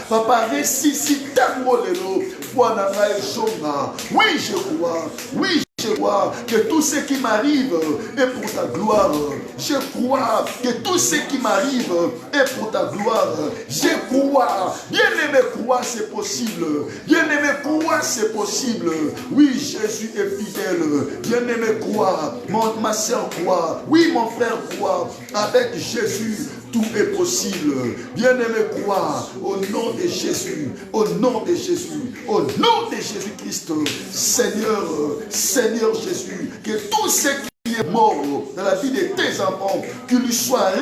Papa, ressuscite mon lelo. Oui, je crois. Oui, je crois que tout ce qui m'arrive est pour ta gloire. Je crois que tout ce qui m'arrive est pour ta gloire. Je crois. Bien-aimé, crois, c'est possible. Bien-aimé, crois, c'est possible. Oui, Jésus est fidèle. Bien-aimé, crois. Ma soeur croit. Oui, mon frère croit. Avec Jésus, tout est possible. Bien-aimé, crois au nom de Jésus, au nom de Jésus, au nom de Jésus-Christ. Seigneur, Seigneur Jésus, que tout ce qui est mort dans la vie de tes enfants, qu'il lui soit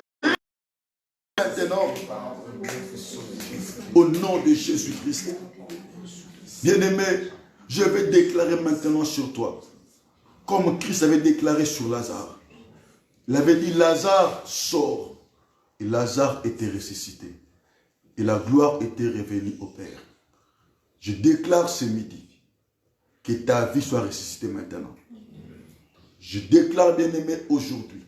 maintenant, au nom de Jésus-Christ. Bien-aimé, je vais déclarer maintenant sur toi, comme Christ avait déclaré sur Lazare. Il avait dit, Lazare sort. Et Lazare était ressuscité. Et la gloire était révélée au Père. Je déclare ce midi que ta vie soit ressuscitée maintenant. Je déclare, bien-aimé, aujourd'hui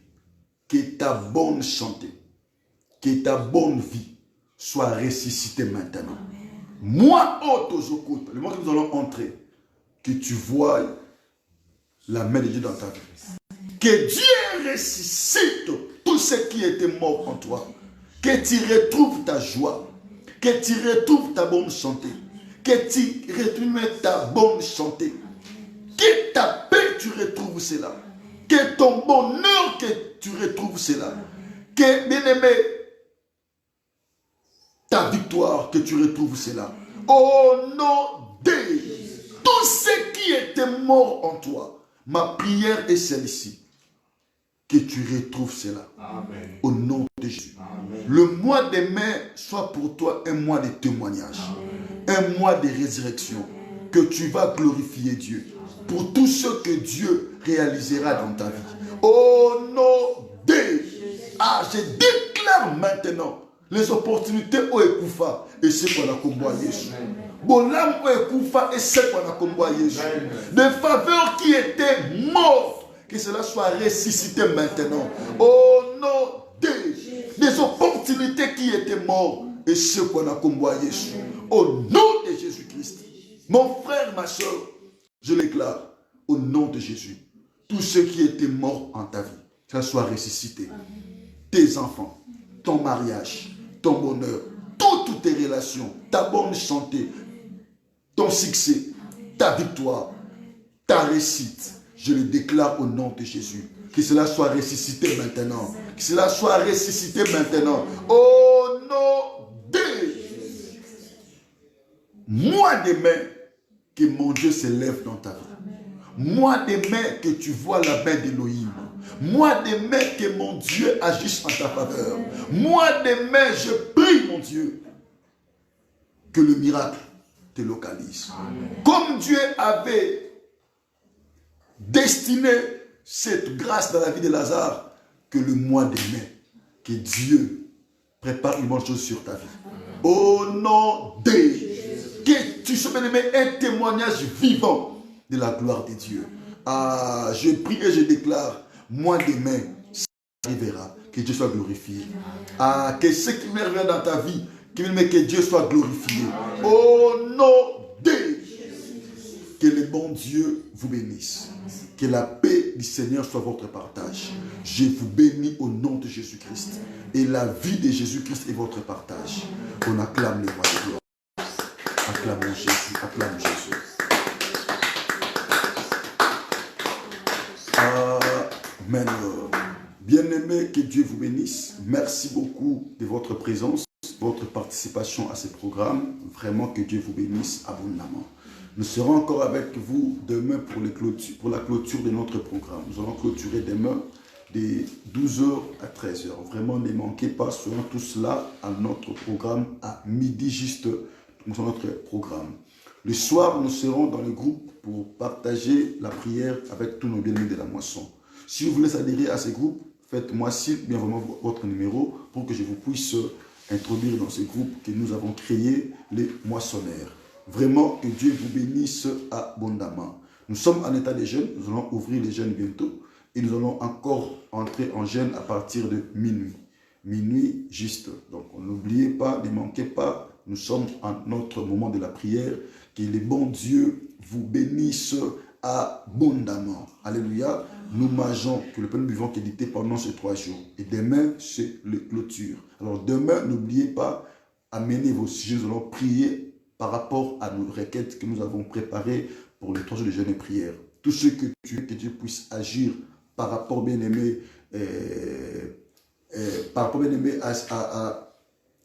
que ta bonne santé, que ta bonne vie soit ressuscitée maintenant. Moi, Otozokota, le moment que nous allons entrer, que tu vois la main de Dieu dans ta vie. Que Dieu ressuscite tout ce qui était mort en toi. Que tu retrouves ta joie. Que tu retrouves ta bonne santé. Que tu retrouves ta bonne santé. Que ta paix, tu retrouves cela. Que ton bonheur, que tu retrouves cela. Que, bien-aimé, ta victoire, que tu retrouves cela. Au nom de tout ce qui était mort en toi. Ma prière est celle-ci. Que tu retrouves cela. Amen. Au nom de Jésus. Amen. Le mois de mai soit pour toi un mois de témoignage. Amen. Un mois de résurrection. Que tu vas glorifier Dieu. Pour tout ce que Dieu réalisera dans ta vie. Au nom de je déclare maintenant les opportunités au Ekoufa et ce qu'on a combattu. Bolam au Ekoufa et ce qu'on a combattu. Des faveurs qui étaient mortes. Que cela soit ressuscité maintenant. Au nom des opportunités qui étaient mortes et ceux qu'on a combattu. Au nom de Jésus-Christ. Mon frère, ma soeur, je déclare au nom de Jésus. Tous ceux qui étaient morts en ta vie, que ça soit ressuscité. Tes enfants, ton mariage, ton bonheur, toutes tes relations, ta bonne santé, ton succès, ta victoire, ta réussite. Je le déclare au nom de Jésus. Que cela soit ressuscité maintenant. Que cela soit ressuscité maintenant. Au nom de moi demain, que mon Dieu s'élève dans ta vie. Moi demain, que tu vois la main d'Élohim. Moi demain, que mon Dieu agisse en ta faveur. Moi demain, je prie mon Dieu que le miracle te localise. Amen. Comme Dieu avait destiné cette grâce dans la vie de Lazare, que le mois de mai, que Dieu prépare une bonne chose sur ta vie. Au nom de que tu sois bien-aimé, un témoignage vivant de la gloire de Dieu. Ah, je prie et je déclare, moi demain, ça arrivera, que Dieu soit glorifié. Ah, que ce qui me revient dans ta vie, que Dieu soit glorifié. Au nom de que le bon Dieu vous bénisse. Que la paix du Seigneur soit votre partage. Je vous bénis au nom de Jésus-Christ. Et la vie de Jésus-Christ est votre partage. On acclame les rois de gloire. Acclamons Jésus, acclamons Jésus. Amen. Bien-aimés, que Dieu vous bénisse. Merci beaucoup de votre présence, votre participation à ce programme. Vraiment que Dieu vous bénisse abondamment. Nous serons encore avec vous demain pour la clôture de notre programme. Nous allons clôturer demain de 12h à 13h. Vraiment, ne manquez pas, soyons tous là à notre programme à midi juste. Nous sommes notre programme. Le soir, nous serons dans le groupe pour partager la prière avec tous nos bien-aimés de la moisson. Si vous voulez adhérer à ce groupe, faites-moi signe, bien vraiment votre numéro pour que je vous puisse introduire dans ce groupe que nous avons créé, les moissonneurs. Vraiment, que Dieu vous bénisse abondamment. Nous sommes en état de jeûne, nous allons ouvrir les jeûnes bientôt et nous allons encore entrer en jeûne à partir de minuit. Minuit juste. Donc, n'oubliez pas, ne manquez pas, nous sommes en notre moment de la prière. Que le bon Dieu vous bénisse abondamment. Alléluia. Nous mangeons, que le pain nous buvons qui est dicté pendant ces 3 jours. Et demain, c'est la clôture. Alors demain, n'oubliez pas, amenez vos sujets, nous allons prier par rapport à nos requêtes que nous avons préparées pour les 3 jours de jeûne et prière. Tout ce que tu veux que Dieu puisse agir par rapport, bien-aimé,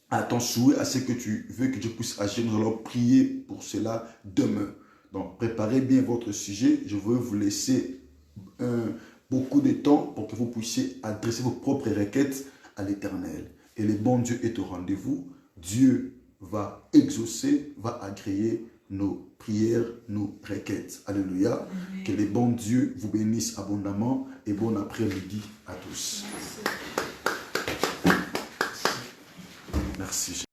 à ton souhait, à ce que tu veux que Dieu puisse agir, nous allons prier pour cela demain. Donc, préparez bien votre sujet. Je veux vous laisser beaucoup de temps pour que vous puissiez adresser vos propres requêtes à l'Éternel. Et le bon Dieu est au rendez-vous. Dieu va exaucer, va agréer nos prières, nos requêtes. Alléluia. Amen. Que le bon Dieu vous bénisse abondamment et bon après-midi à tous. Merci.